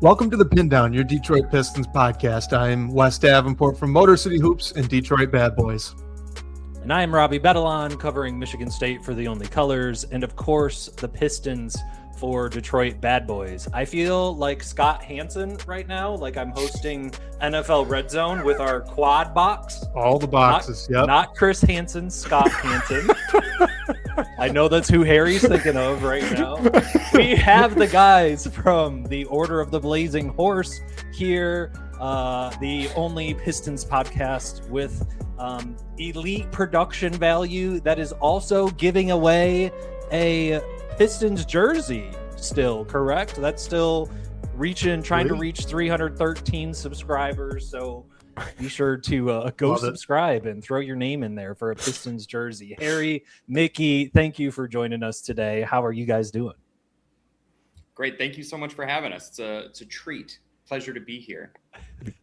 Welcome to the Pindown, your Detroit Pistons podcast. I'm Wes Davenport from Motor City Hoops and Detroit Bad Boys. And I'm Robbie Bettelon, covering Michigan State for The Only Colors, and of course, the Pistons for Detroit Bad Boys. I feel like Scott Hansen right now, like I'm hosting NFL Red Zone with our quad box. All the boxes, yep. Not Chris Hansen, Scott Hansen. I know that's who Harry's thinking of right now. We have the guys from the Order of the Blazing Horse here, the only Pistons podcast with elite production value that is also giving away a Pistons jersey still, correct? That's still trying to reach 313 subscribers, so be sure to go subscribe and throw your name in there for a Pistons jersey. Harry, Mickey, thank you for joining us today. How are you guys doing? Great. Thank you so much for having us. It's a treat. Pleasure to be here.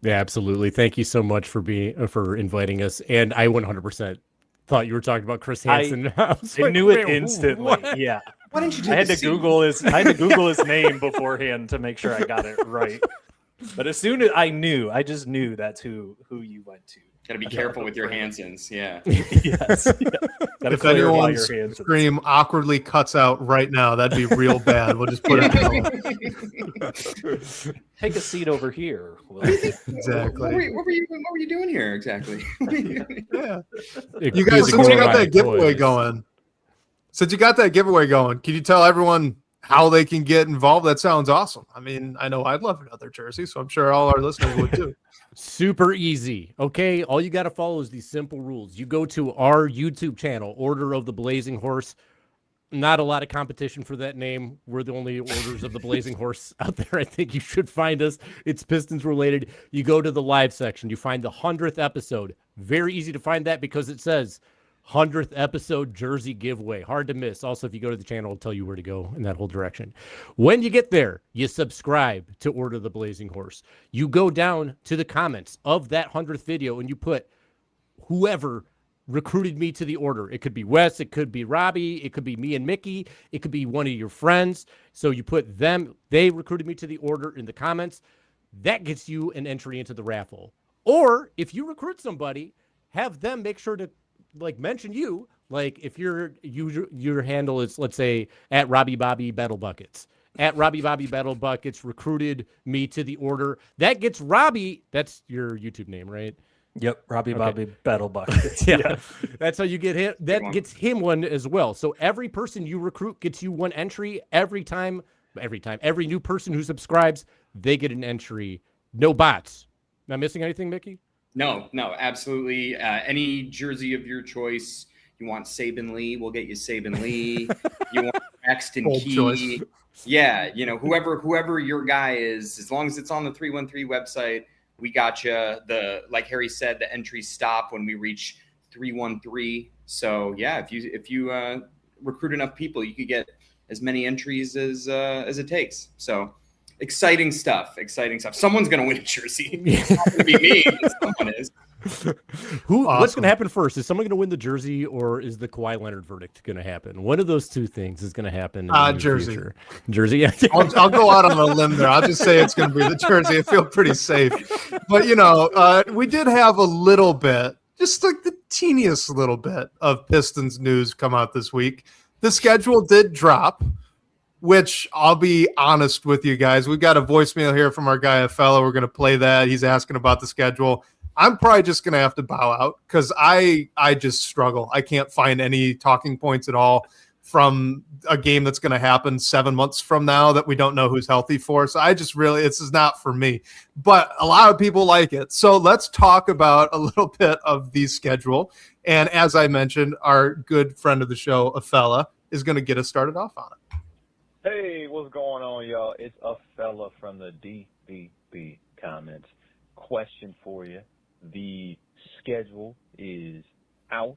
Yeah, absolutely. Thank you so much for inviting us. And I 100% thought you were talking about Chris Hansen. I knew it instantly. What? Yeah. Why didn't you I had to Google his name beforehand to make sure I got it right. But as soon as I just knew that's who you went to. Got to be careful with your Hansons. Yeah. Yes. Yeah. If anyone's scream awkwardly cuts out right now, that'd be real bad. We'll just put it. Take a seat over here. Exactly. What were you doing here exactly? Yeah. You guys, since you got that giveaway going, can you tell everyone how they can get involved? That sounds awesome. I mean, I know I'd love another jersey, so I'm sure all our listeners would too. Super easy. Okay. All you got to follow is these simple rules. You go to our YouTube channel, Order of the Blazing Horse. Not a lot of competition for that name. We're the only Orders of the Blazing Horse out there. I think you should find us. It's Pistons related. You go to the live section. You find the 100th episode. Very easy to find that because it says 100th episode jersey giveaway. Hard to miss. Also, if you go to the channel, it'll tell you where to go in that whole direction. When you get there, you subscribe to Order of the Blazing Horse. You go down to the comments of that 100th video and you put whoever recruited me to the order. It could be Wes, it could be Robbie, it could be me and Mickey, it could be one of your friends. So you put them, they recruited me to the order in the comments. That gets you an entry into the raffle. Or if you recruit somebody, have them make sure to mention you, if your handle is, let's say, at Robbie Bobby Battle Buckets. At Robbie Bobby Battle Buckets recruited me to the order. That gets Robbie, that's your YouTube name, right? Yep, Robbie Bobby Battle Buckets. Yeah. That's how you get him. That gets him one as well. So every person you recruit gets you one entry every time. Every new person who subscribes, they get an entry. No bots. Am I missing anything, Mickey? No, absolutely. Any jersey of your choice. You want Saban Lee, we'll get you Saban Lee. You want Paxton Key. Choice. Yeah, whoever your guy is, as long as it's on the 313 website, we got you. Like Harry said, the entries stop when we reach 313. So yeah, if you recruit enough people, you could get as many entries as it takes. So exciting stuff. Someone's going to win a jersey. It's not going to be me, but someone is. What's going to happen first? Is someone going to win the jersey, or is the Kawhi Leonard verdict going to happen? One of those two things is going to happen. Jersey. Future. Jersey, yeah. I'll go out on a limb there. I'll just say it's going to be the jersey. I feel pretty safe. But, we did have a little bit, just like the teeniest little bit of Pistons news come out this week. The schedule did drop, which I'll be honest with you guys. We've got a voicemail here from our guy, a fellow. We're going to play that. He's asking about the schedule. I'm probably just going to have to bow out because I just struggle. I can't find any talking points at all from a game that's going to happen 7 months from now that we don't know who's healthy for. So this is not for me, but a lot of people like it. So let's talk about a little bit of the schedule. And as I mentioned, our good friend of the show, a fella, is going to get us started off on it. Hey, what's going on, y'all? It's a fella from the DBB comments. Question for you. The schedule is out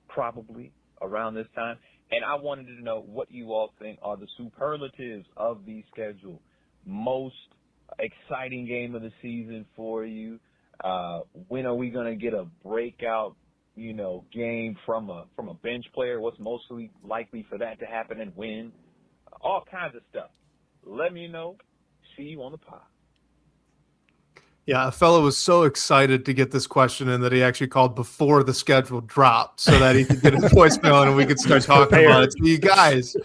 probably around this time, and I wanted to know what you all think are the superlatives of the schedule. Most exciting game of the season for you. When are we going to get a breakout, game from a bench player? What's mostly likely for that to happen and when? All kinds of stuff. Let me know. See you on the pod. Yeah, a fellow was so excited to get this question in that he actually called before the schedule dropped so that he could get his voicemail in and we could start talking about it. So you guys,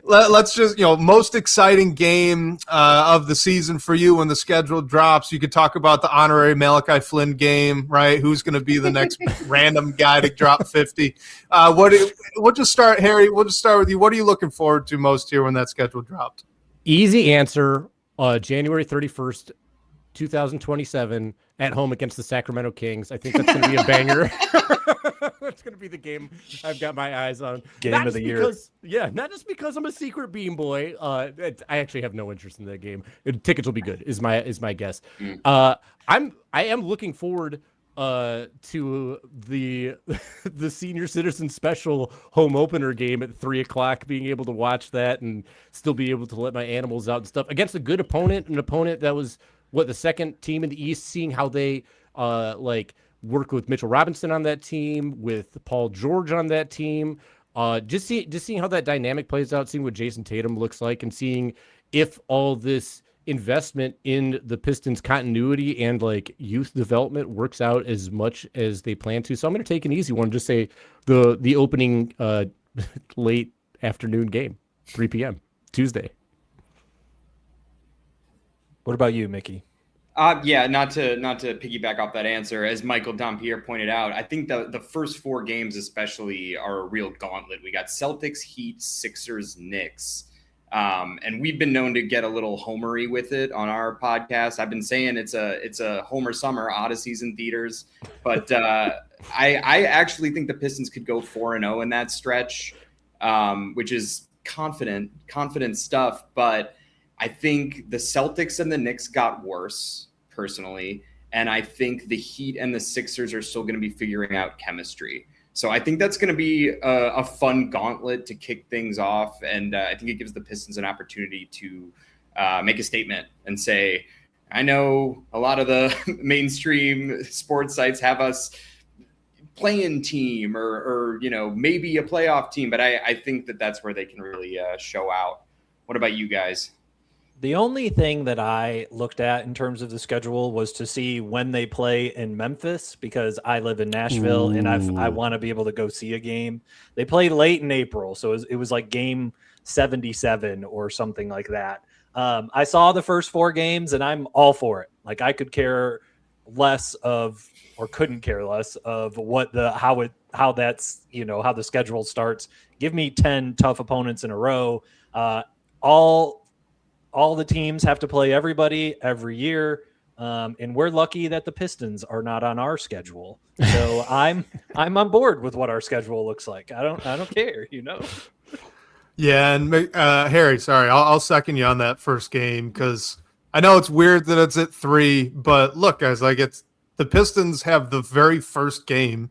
let's just, most exciting game of the season for you when the schedule drops. You could talk about the honorary Malachi Flynn game, right? Who's going to be the next random guy to drop 50? We'll just start, Harry. We'll just start with you. What are you looking forward to most here when that schedule dropped? Easy answer. January 31st. 2027 at home against the Sacramento Kings. I think that's going to be a banger. That's going to be the game I've got my eyes on. Game of the year. Yeah, not just because I'm a secret bean boy. I actually have no interest in that game. Tickets will be good. Is my guess. I am looking forward to the senior citizen special home opener game at 3:00, being able to watch that and still be able to let my animals out and stuff against a good opponent, an opponent that was the second team in the East, seeing how they work with Mitchell Robinson on that team, with Paul George on that team, just seeing how that dynamic plays out, seeing what Jason Tatum looks like, and seeing if all this investment in the Pistons continuity and youth development works out as much as they plan to. So I'm going to take an easy one, just say the opening late afternoon game, 3 p.m. Tuesday. What about you, Mickey? Yeah, not to piggyback off that answer, as Michael Dompierre pointed out, I think the first 4 games especially are a real gauntlet. We got Celtics, Heat, Sixers, Knicks. And we've been known to get a little homery with it on our podcast. I've been saying it's a Homer Summer, Odysseys in theaters. But I actually think the Pistons could go 4-0 in that stretch, which is confident stuff. But I think the Celtics and the Knicks got worse, personally. And I think the Heat and the Sixers are still going to be figuring out chemistry. So I think that's going to be a fun gauntlet to kick things off. And I think it gives the Pistons an opportunity to make a statement and say, I know a lot of the mainstream sports sites have us playing team or maybe a playoff team. But I think that's where they can really show out. What about you guys? The only thing that I looked at in terms of the schedule was to see when they play in Memphis, because I live in Nashville and I want to be able to go see a game. They play late in April, so it was like game 77 or something like that. I saw the first 4 games and I'm all for it. I could care less of, or couldn't care less of how that's, how the schedule starts. Give me 10 tough opponents in a row. All the teams have to play everybody every year, and we're lucky that the Pistons are not on our schedule. So I'm on board with what our schedule looks like. I don't care, Yeah, and Harry, sorry, I'll second you on that first game because I know it's weird that it's at 3, but look, guys, it's the Pistons have the very first game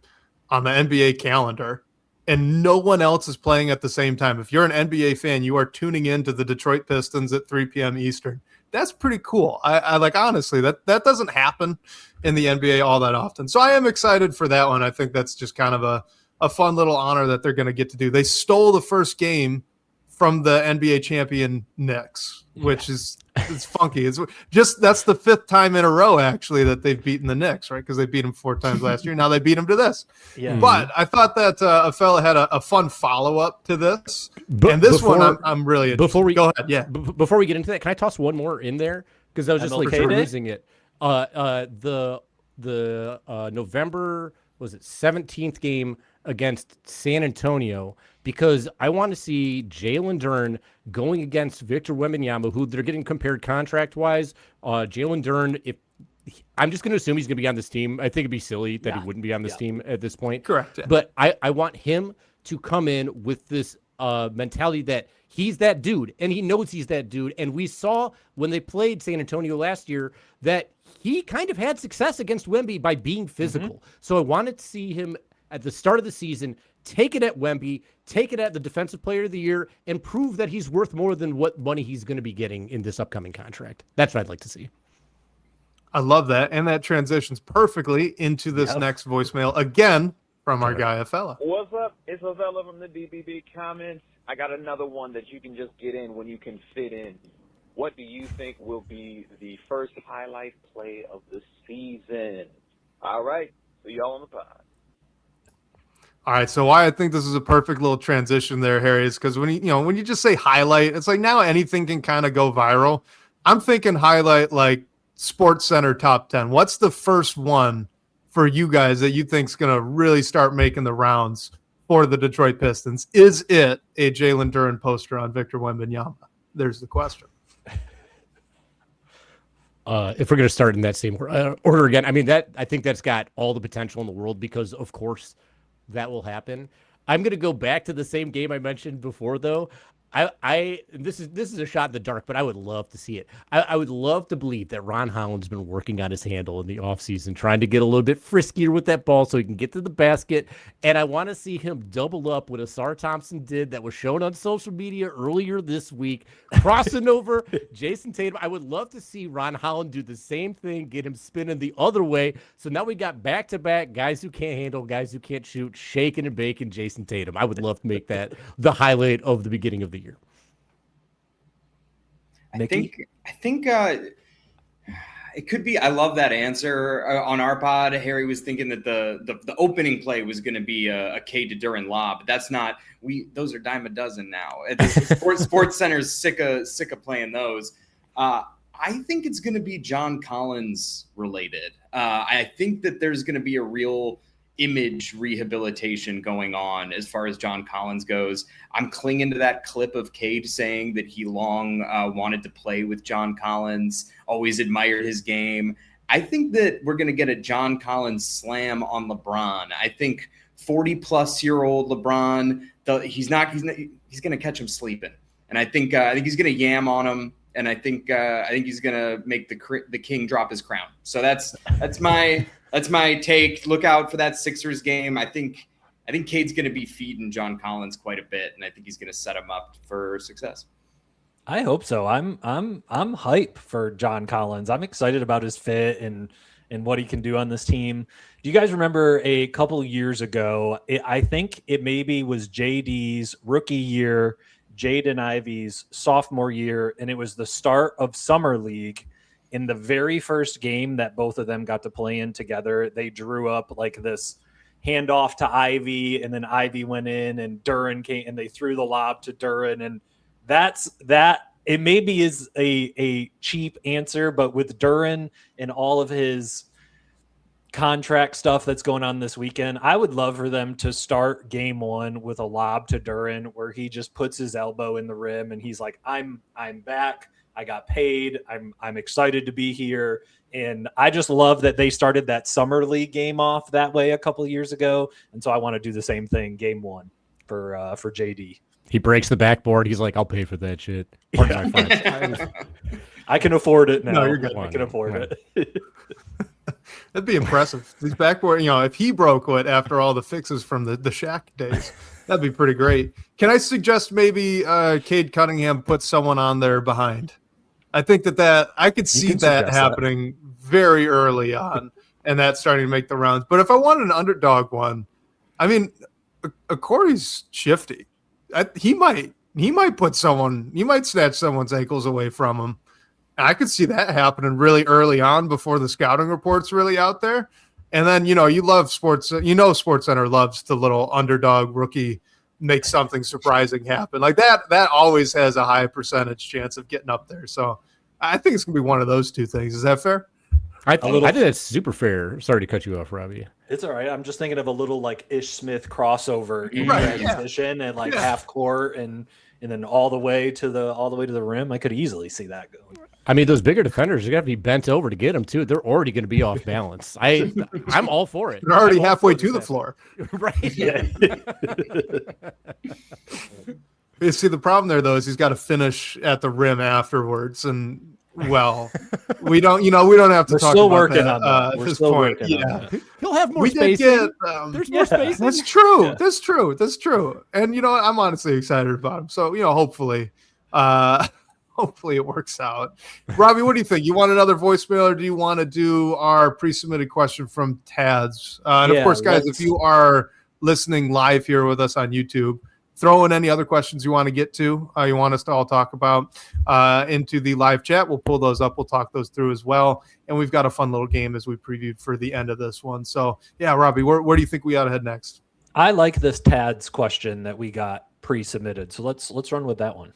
on the NBA calendar. And no one else is playing at the same time. If you're an NBA fan, you are tuning in to the Detroit Pistons at 3 p.m. Eastern. That's pretty cool. I honestly, that doesn't happen in the NBA all that often. So I am excited for that one. I think that's just kind of a fun little honor that they're going to get to do. They stole the first game from the NBA champion Knicks, which is it's funky. It's just that's the 5th time in a row actually that they've beaten the Knicks, right? Because they beat them 4 times last year. Now they beat them to this. Yeah. But I thought that a fella had a fun follow up to this, and this one I'm really interested. Before we go ahead, yeah. Before we get into that, can I toss one more in there because I was just perusing it. The November 17th game against San Antonio, because I want to see Jalen Duren going against Victor Wembanyama, who they're getting compared contract-wise. Jalen Duren, I'm just going to assume he's going to be on this team. I think it'd be silly that he wouldn't be on this team at this point. Correct. Yeah. But I want him to come in with this mentality that he's that dude, and he knows he's that dude. And we saw when they played San Antonio last year that he kind of had success against Wemby by being physical. Mm-hmm. So I wanted to see him at the start of the season take it at Wemby, take it at the Defensive Player of the Year, and prove that he's worth more than what money he's going to be getting in this upcoming contract. That's what I'd like to see. I love that. And that transitions perfectly into this next voicemail, again, from our guy, Afella. What's up? It's Afella from the DBB comments. I got another one that you can just get in when you can fit in. what do you think will be the first highlight play of the season? All right. See y'all on the pod. All right, so why I think this is a perfect little transition there, Harry, is because when you just say highlight, it's like now anything can kind of go viral. I'm thinking highlight like Sports Center top 10. What's the first one for you guys that you think is going to really start making the rounds for the Detroit Pistons? Is it a Jalen Duren poster on Victor Wembanyama? There's the question. If we're going to start in that same order again, I think that's got all the potential in the world because, of course, that will happen. I'm going to go back to the same game I mentioned before, though. This is a shot in the dark, but I would love to see it. I would love to believe that Ron Holland's been working on his handle in the offseason, trying to get a little bit friskier with that ball so he can get to the basket. And I want to see him double up what Asar Thompson did that was shown on social media earlier this week, crossing over Jason Tatum. I would love to see Ron Holland do the same thing, get him spinning the other way. So now we got back-to-back guys who can't handle, guys who can't shoot, shaking and baking Jason Tatum. I would love to make that the highlight of the beginning of the year. I think it could be. I love that answer on our pod. Harry was thinking that the opening play was going to be a K to Duren lob, but that's not. Those are dime a dozen now. Sports Center's sick of playing those. I think it's going to be John Collins related. I think that there's going to be a real image rehabilitation going on as far as John Collins goes. I'm clinging to that clip of Cade saying that he long wanted to play with John Collins, always admired his game. I think that we're going to get a John Collins slam on LeBron. I think 40-plus-year-old LeBron, he's going to catch him sleeping. And I think he's going to yam on him. And I think he's going to make the king drop his crown. So that's my take. Look out for that Sixers game. I think Cade's going to be feeding John Collins quite a bit, and I think he's going to set him up for success. I hope so. I'm hype for John Collins. I'm excited about his fit and what he can do on this team. Do you guys remember a couple of years ago? I think it maybe was JD's rookie year, Jaden Ivey's sophomore year, and it was the start of Summer League. In the very first game that both of them got to play in together, they drew up like this handoff to Ivy, and then Ivy went in, and Duren came, and they threw the lob to Duren, and that. It maybe is a cheap answer, but with Duren and all of his contract stuff that's going on this weekend, I would love for them to start game one with a lob to Duren where he just puts his elbow in the rim and he's like, I'm back. I got paid. I'm excited to be here. And I just love that they started that Summer League game off that way a couple of years ago. And so I want to do the same thing game one for JD. He breaks the backboard. He's like, I'll pay for that shit. I can afford it now. No, you're good. I can afford it. That'd be impressive. These backboard, if he broke it after all the fixes from the Shaq days, that'd be pretty great. Can I suggest maybe Cade Cunningham put someone on there behind? I think that I could see that happening very early on and that starting to make the rounds. But if I wanted an underdog one, Corey's shifty. He might snatch someone's ankles away from him. I could see that happening really early on before the scouting report's really out there. And then, you love sports. Sports Center loves the little underdog rookie make something surprising happen. Like that always has a high percentage chance of getting up there. So I think it's going to be one of those two things. Is that fair? I think that's super fair. Sorry to cut you off, Robbie. It's all right. I'm just thinking of a little like Ish Smith crossover in transition and like half court and then all the way to the rim. I could easily see that going. Those bigger defenders are going to be bent over to get them too. They're already going to be off balance. I'm all for it. They're already halfway to the floor. Right. Yeah. You see, the problem there though is he's got to finish at the rim afterwards, and we don't have to talk about that at this point. He'll have more space. There's more space. That's true. That's true. And I'm honestly excited about him. So hopefully it works out. Robbie, what do you think? You want another voicemail, or do you want to do our pre-submitted question from Tads? And of course, guys, if you are listening live here with us on YouTube, throw in any other questions you want to get to, you want us to all talk about into the live chat. We'll pull those up. We'll talk those through as well. And we've got a fun little game as we previewed for the end of this one. So, yeah, Robbie, where do you think we ought to head next? I like this Tad's question that we got pre-submitted. So let's run with that one.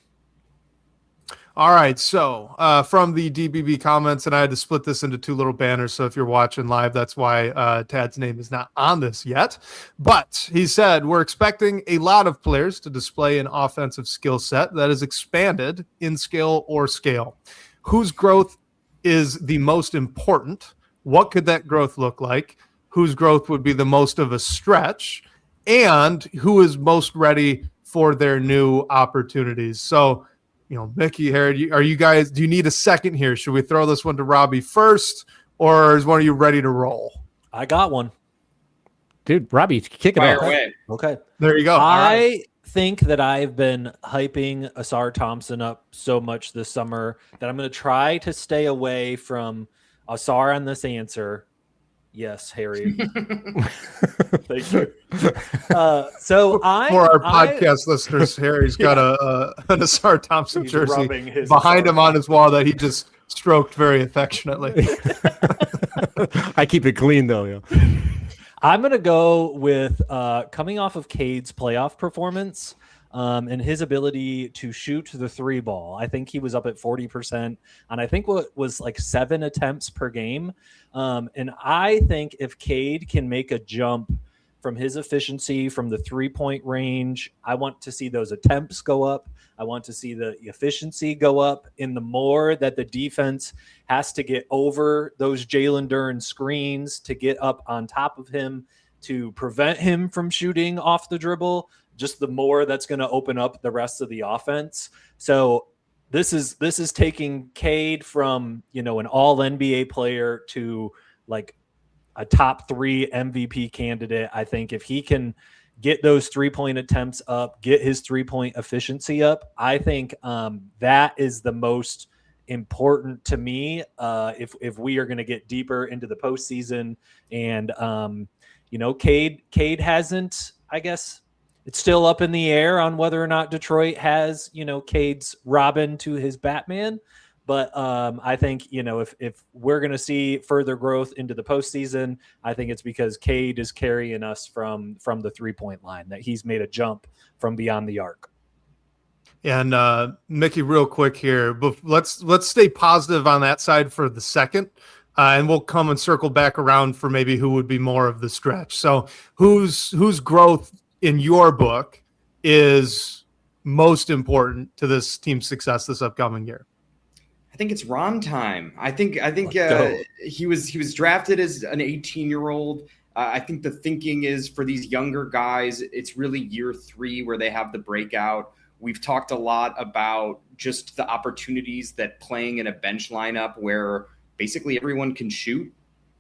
All right, so from the DBB comments, and I had to split this into two little banners, so if you're watching live, that's why Tad's name is not on this yet. But he said, we're expecting a lot of players to display an offensive skill set that is expanded in skill or scale. Whose growth is the most important? What could that growth look like? Whose growth would be the most of a stretch? And who is most ready for their new opportunities? So, Mickey, Harry, do you need a second here? Should we throw this one to Robbie first, or is one of you ready to roll? I got one. Dude, Robbie, kick it Fire off. away. Okay. There you go. I think that I've been hyping Asar Thompson up so much this summer that I'm going to try to stay away from Asar on this answer. Yes, Harry. Thank you. For our podcast listeners, Harry's got an Asar Thompson jersey behind him on his wall that he just stroked very affectionately. I keep it clean though. Yeah. I'm going to go with coming off of Cade's playoff performance and his ability to shoot the three ball. I think he was up at 40%, and I think what was like 7 attempts per game. And I think if Cade can make a jump from his efficiency from the 3-point range, I want to see those attempts go up. I want to see the efficiency go up. And the more that the defense has to get over those Jalen Duren screens to get up on top of him to prevent him from shooting off the dribble, just the more that's going to open up the rest of the offense. So this is taking Cade from, an all NBA player to like a top 3 MVP candidate. I think if he can get those 3-point attempts up, get his 3-point efficiency up, I think that is the most important to me if we are going to get deeper into the postseason. And, Cade hasn't, I guess, it's still up in the air on whether or not Detroit has, Cade's Robin to his Batman. But I think, if we're going to see further growth into the postseason, I think it's because Cade is carrying us from the 3-point line, that he's made a jump from beyond the arc. And Mickey, real quick here, but let's stay positive on that side for the second. And we'll come and circle back around for maybe who would be more of the stretch. So whose growth in your book is most important to this team's success this upcoming year? I think it's Ron time. I think he was drafted as an 18-year-old. I think the thinking is for these younger guys, it's really year 3 where they have the breakout. We've talked a lot about just the opportunities that playing in a bench lineup where basically everyone can shoot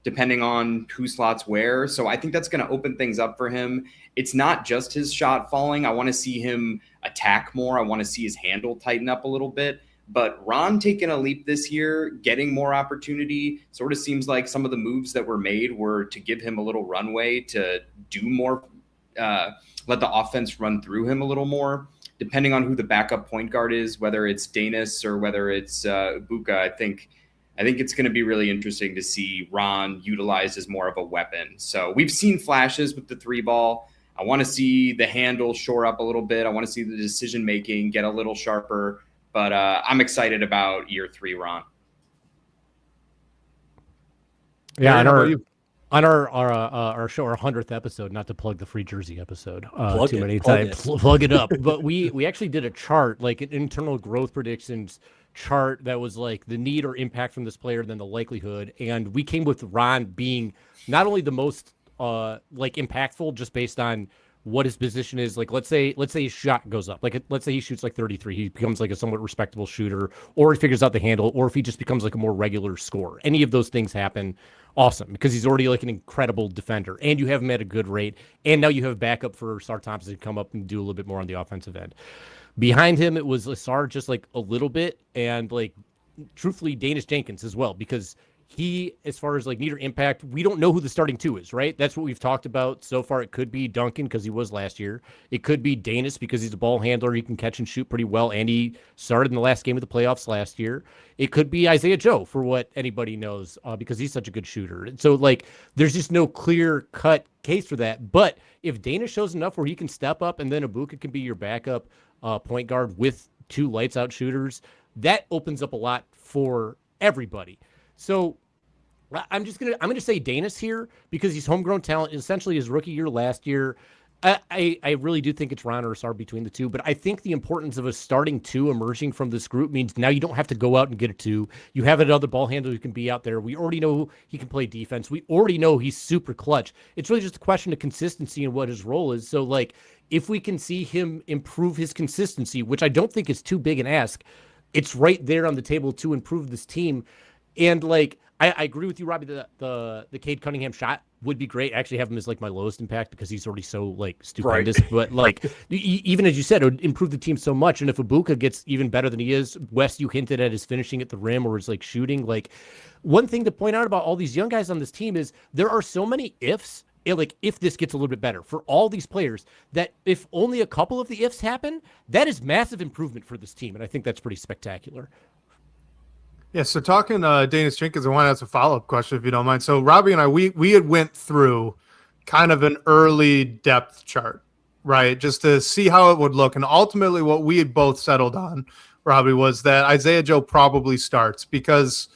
depending on who slots where. So I think that's going to open things up for him. It's not just his shot falling. I want to see him attack more. I want to see his handle tighten up a little bit. But Ron taking a leap this year, getting more opportunity, sort of seems like some of the moves that were made were to give him a little runway to do more, let the offense run through him a little more. Depending on who the backup point guard is, whether it's Danis or whether it's Ibuka, I think it's going to be really interesting to see Ron utilized as more of a weapon. So we've seen flashes with the 3-ball. I want to see the handle shore up a little bit. I want to see the decision-making get a little sharper. But I'm excited about year 3, Ron. Yeah, on our show, our 100th episode, not to plug the free jersey episode too many times, plug it up. But we actually did a chart, like an internal growth predictions chart that was like the need or impact from this player, then the likelihood. And we came with Ron being not only the most impactful just based on what his position is. Like, let's say his shot goes up. Like, let's say he shoots like 33. He becomes like a somewhat respectable shooter, or he figures out the handle, or if he just becomes like a more regular scorer. Any of those things happen, awesome, because he's already like an incredible defender, and you have him at a good rate, and now you have backup for Asar Thompson to come up and do a little bit more on the offensive end. Behind him, it was Asar just like a little bit, and like truthfully, Danis Jenkins as well, because he, as far as like meter impact, we don't know who the starting 2 is, right? That's what we've talked about so far. It could be Duncan because he was last year. It could be Danis because he's a ball handler. He can catch and shoot pretty well, and he started in the last game of the playoffs last year. It could be Isaiah Joe, for what anybody knows, because he's such a good shooter. And so, like, there's just no clear-cut case for that. But if Danis shows enough where he can step up and then Ibuka can be your backup point guard with 2 lights-out shooters, that opens up a lot for everybody. So I'm gonna say Danis here because he's homegrown talent, essentially his rookie year last year. I really do think it's Ron or Sarr between the 2, but I think the importance of a starting 2 emerging from this group means now you don't have to go out and get a 2. You have another ball handler who can be out there. We already know he can play defense. We already know he's super clutch. It's really just a question of consistency and what his role is. So, like, if we can see him improve his consistency, which I don't think is too big an ask, it's right there on the table to improve this team. And, like, I agree with you, Robbie. The Cade Cunningham shot would be great. I actually have him as like my lowest impact because he's already so like stupendous. Right. But like even as you said, it would improve the team so much. And if Ibuka gets even better than he is, Wes, you hinted at his finishing at the rim or his like shooting. Like one thing to point out about all these young guys on this team is there are so many ifs. Like if this gets a little bit better for all these players, that if only a couple of the ifs happen, that is massive improvement for this team. And I think that's pretty spectacular. Yeah, so talking Danis Jenkins, I want to ask a follow-up question if you don't mind. So Robbie and I, we had went through kind of an early depth chart, right, just to see how it would look. And ultimately what we had both settled on, Robbie, was that Isaiah Joe probably starts because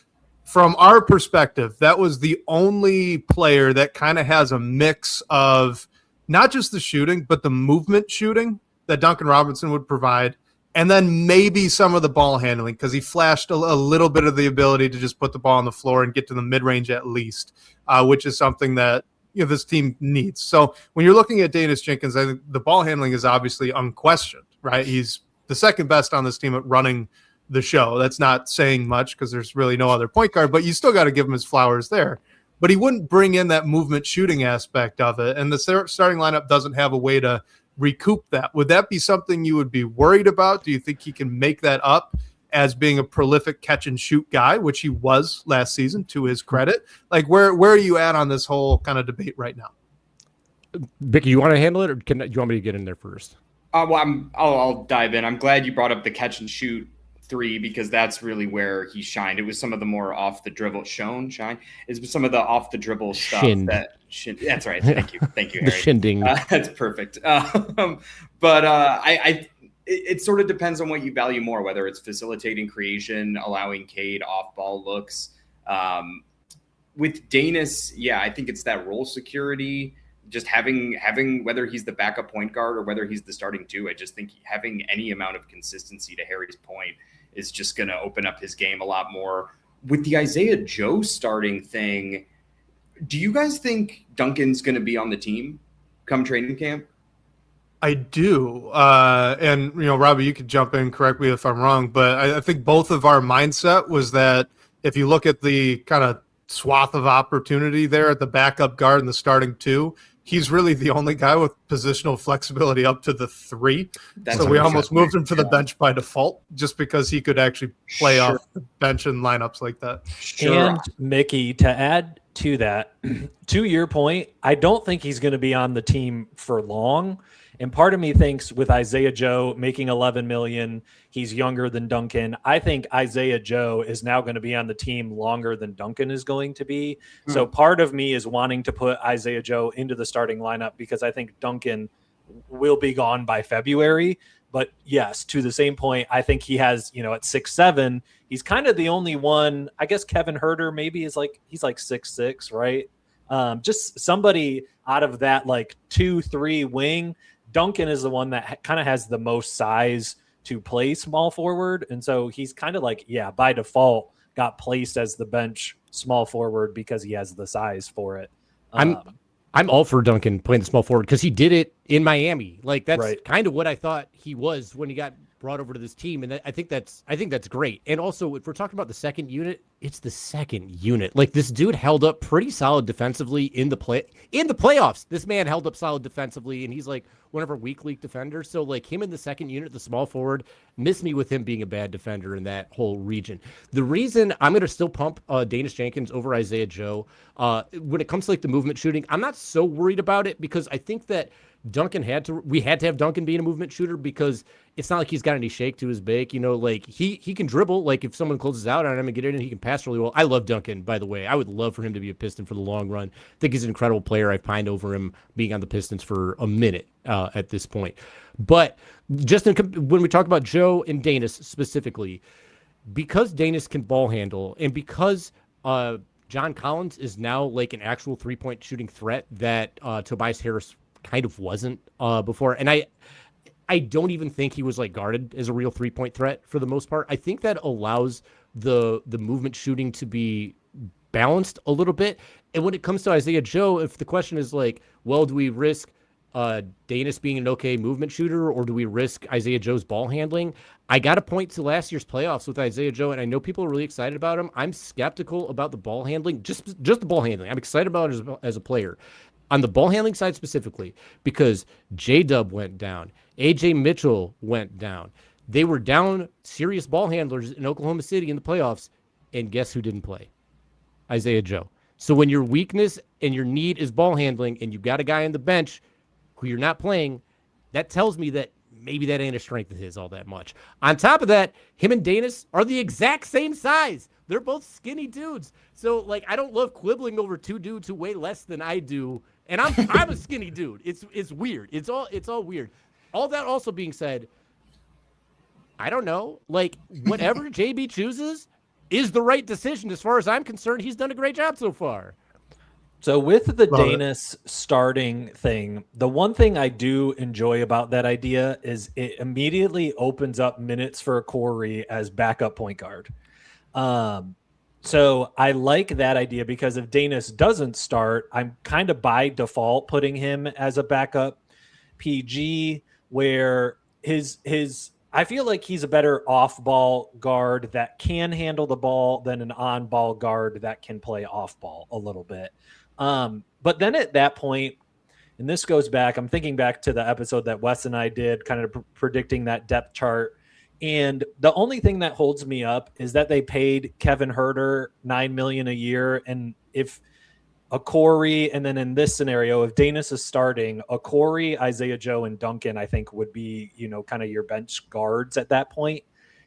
from our perspective, that was the only player that kind of has a mix of not just the shooting, but the movement shooting that Duncan Robinson would provide. And then maybe some of the ball handling because he flashed a little bit of the ability to just put the ball on the floor and get to the mid-range at least, which is something that this team needs. So when you're looking at Danis Jenkins, I think the ball handling is obviously unquestioned, right? He's the second best on this team at running the show. That's not saying much because there's really no other point guard, but you still got to give him his flowers there. But he wouldn't bring in that movement shooting aspect of it, and the starting lineup doesn't have a way to recoup that. Would that be something you would be worried about? Do you think he can make that up as being a prolific catch and shoot guy, which he was last season, to his credit? Like where are you at on this whole kind of debate right now? Vicky, you want to handle it, or do you want me to get in there first? Well, I'll dive in. I'm glad you brought up the catch and shoot 3 because that's really where he shined. It was some of the more off the dribble It's some of the off the dribble stuff that's right. Thank you, Harry. The shinding. That's perfect. It sort of depends on what you value more, whether it's facilitating creation, allowing Cade off ball looks. With Danis, yeah, I think it's that role security. Just having whether he's the backup point guard or whether he's the starting 2, I just think having any amount of consistency, to Harry's point, is just going to open up his game a lot more. With the Isaiah Joe starting thing, do you guys think Duncan's going to be on the team come training camp? I do. And, Robbie, you could jump in, correct me if I'm wrong, but I think both of our mindset was that if you look at the kind of swath of opportunity there at the backup guard and the starting 2, he's really the only guy with positional flexibility up to the 3. So we almost moved him to the bench by default just because he could actually play off the bench in lineups like that. And Mickey, to add to that, to your point, I don't think he's going to be on the team for long. And part of me thinks with Isaiah Joe making $11 million, he's younger than Duncan. I think Isaiah Joe is now going to be on the team longer than Duncan is going to be. So part of me is wanting to put Isaiah Joe into the starting lineup because I think Duncan will be gone by February. But yes, to the same point, I think he has, at 6'7", he's kind of the only one. I guess Kevin Huerter maybe he's like 6'6", right? Just somebody out of that like 2-3 wing. Duncan is the one that kind of has the most size to play small forward. And so he's kind of like, by default got placed as the bench small forward because he has the size for it. I'm all for Duncan playing the small forward because he did it in Miami. Like that's kind of what I thought he was when he got brought over to this team. And I think that's great. And also if we're talking about the second unit, it's the second unit. Like this dude held up pretty solid defensively in the playoffs. This man held up solid defensively and he's like one of our weak league defenders. So like him in the second unit, the small forward, miss me with him being a bad defender in that whole region. The reason I'm going to still pump Danis Jenkins over Isaiah Joe, when it comes to like the movement shooting, I'm not so worried about it because I think that we had to have Duncan being a movement shooter because it's not like he's got any shake to his bake, like he can dribble. Like if someone closes out on him and get in and he can pass really well. I love Duncan, by the way. I would love for him to be a Piston for the long run. I think he's an incredible player. I've pined over him being on the Pistons for a minute at this point. But just when we talk about Joe and Danis specifically, because Danis can ball handle and because John Collins is now like an actual 3-point shooting threat that Tobias Harris kind of wasn't before. And I don't even think he was like guarded as a real 3-point threat for the most part. I think that allows the movement shooting to be balanced a little bit. And when it comes to Isaiah Joe, if the question is like, well, do we risk Danis being an okay movement shooter or do we risk Isaiah Joe's ball handling? I got to point to last year's playoffs with Isaiah Joe, and I know people are really excited about him. I'm skeptical about the ball handling, just the ball handling. I'm excited about it as a player. On the ball handling side specifically, because J-Dub went down, A.J. Mitchell went down. They were down serious ball handlers in Oklahoma City in the playoffs, and guess who didn't play? Isaiah Joe. So when your weakness and your need is ball handling and you've got a guy on the bench who you're not playing, that tells me that maybe that ain't a strength of his all that much. On top of that, him and Danis are the exact same size. They're both skinny dudes. So, like, I don't love quibbling over two dudes who weigh less than I do. And I'm a skinny dude. It's weird. It's all weird. All that also being said, I don't know. Like, whatever JB chooses is the right decision as far as I'm concerned. He's done a great job so far. So with the Danis starting thing, the one thing I do enjoy about that idea is it immediately opens up minutes for Corey as backup point guard. So I like that idea because if Danis doesn't start, I'm kind of by default putting him as a backup PG where I feel like he's a better off-ball guard that can handle the ball than an on-ball guard that can play off-ball a little bit. But then at that point, and this goes back, I'm thinking back to the episode that Wes and I did, kind of predicting that depth chart. And the only thing that holds me up is that they paid Kevin Huerter $9 million a year. And if a Corey, and then in this scenario, if Danis is starting, a Corey, Isaiah Joe, and Duncan, I think would be, kind of your bench guards at that point.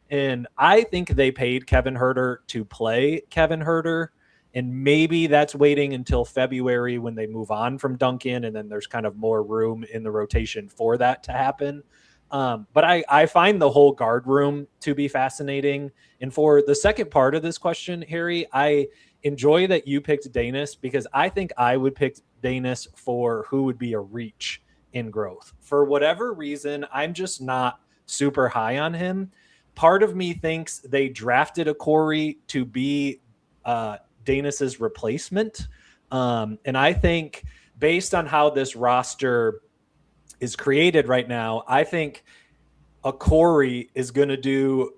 And I think they paid Kevin Huerter to play Kevin Huerter. And maybe that's waiting until February when they move on from Duncan, and then there's kind of more room in the rotation for that to happen. But I find the whole guard room to be fascinating. And for the second part of this question, Harry, I enjoy that you picked Danis because I think I would pick Danis for who would be a reach in growth. For whatever reason, I'm just not super high on him. Part of me thinks they drafted a Corey to be Danis's replacement. And I think based on how this roster is created right now, I think a Corey is going to do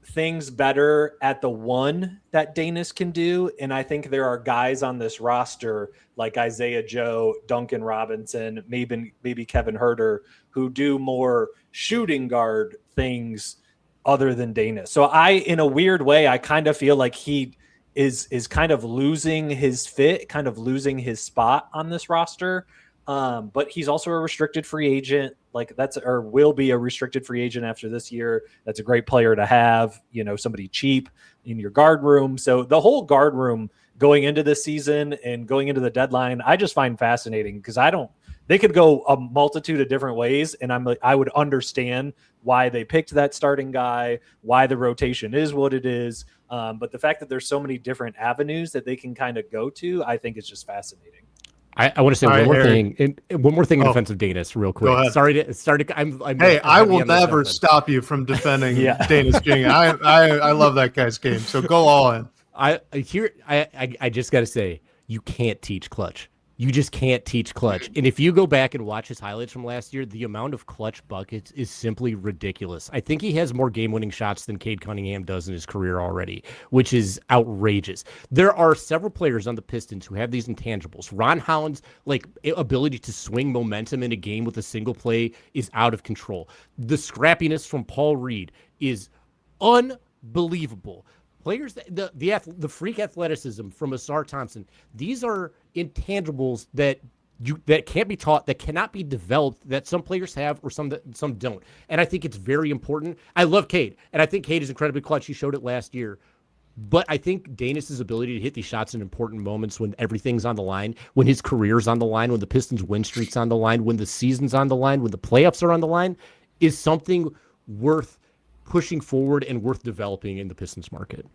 things better at the one that Danis can do. And I think there are guys on this roster like Isaiah Joe, Duncan Robinson, maybe Kevin Huerter, who do more shooting guard things other than Danis. So in a weird way, I kind of feel like he is kind of losing his fit, kind of losing his spot on this roster. But he's also a restricted free agent, will be a restricted free agent after this year. That's a great player to have, somebody cheap in your guard room. So the whole guard room going into this season and going into the deadline, I just find fascinating because they could go a multitude of different ways. And I would understand why they picked that starting guy, why the rotation is what it is. But the fact that there's so many different avenues that they can kind of go to, I think is just fascinating. I want to say one more thing in defense of Danis real quick. Sorry to I will never stop you from defending Danis King. I love that guy's game. So go all in. I just got to say, you can't teach clutch. You just can't teach clutch. And if you go back and watch his highlights from last year, the amount of clutch buckets is simply ridiculous. I think he has more game-winning shots than Cade Cunningham does in his career already, which is outrageous. There are several players on the Pistons who have these intangibles. Ron Holland's ability to swing momentum in a game with a single play is out of control. The scrappiness from Paul Reed is unbelievable. Players, the freak athleticism from Asar Thompson, these are intangibles that can't be taught, that cannot be developed, that some players have or some don't. And I think it's very important. I love Cade, and I think Cade is incredibly clutch. He showed it last year. But I think Danis's ability to hit these shots in important moments when everything's on the line, when his career's on the line, when the Pistons win streak's on the line, when the season's on the line, when the playoffs are on the line, is something worth pushing forward and worth developing in the Pistons market.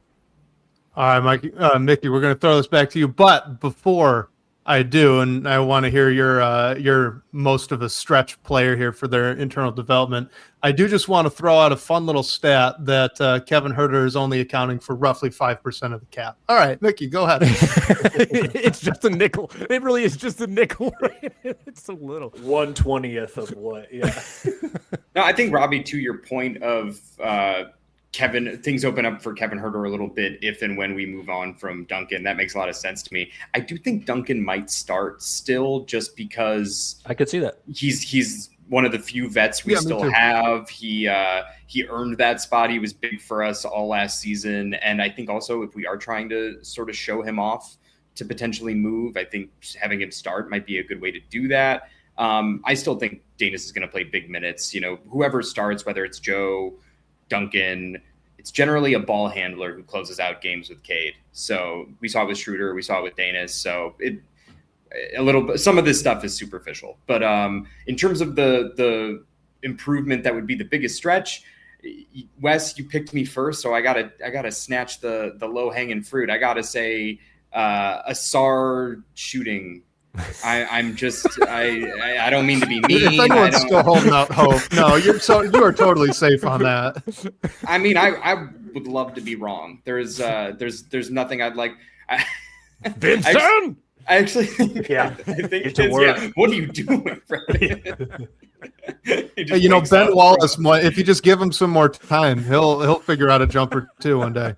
All right, Mickey, we're going to throw this back to you. But before I do, and I want to hear your most of a stretch player here for their internal development, I do just want to throw out a fun little stat that Kevin Huerter is only accounting for roughly 5% of the cap. All right, Mickey, go ahead. It's just a nickel. It really is just a nickel. It's so little. 1/20th of what? Yeah. No, I think, Robbie, to your point of Kevin, things open up for Kevin Huerter a little bit if and when we move on from Duncan. That makes a lot of sense to me. I do think Duncan might start still, just because I could see that. He's one of the few vets we still have. He earned that spot. He was big for us all last season. And I think also if we are trying to sort of show him off to potentially move, I think having him start might be a good way to do that. I still think Danis is going to play big minutes. Whoever starts, whether it's Joe, Duncan, it's generally a ball handler who closes out games with Cade. So we saw it with Schroeder, we saw it with Danis. So some of this stuff is superficial, but in terms of the improvement that would be the biggest stretch, Wes, you picked me first, so I gotta snatch the low hanging fruit. I gotta say Asar shooting. I don't mean to be mean. If anyone's still holding out hope, no, you are totally safe on that. I mean, I would love to be wrong. There's nothing I'd like. Vincent. I actually think, I think what are you doing, Freddie? Ben Wallace, if you just give him some more time, he'll figure out a jumper too one day.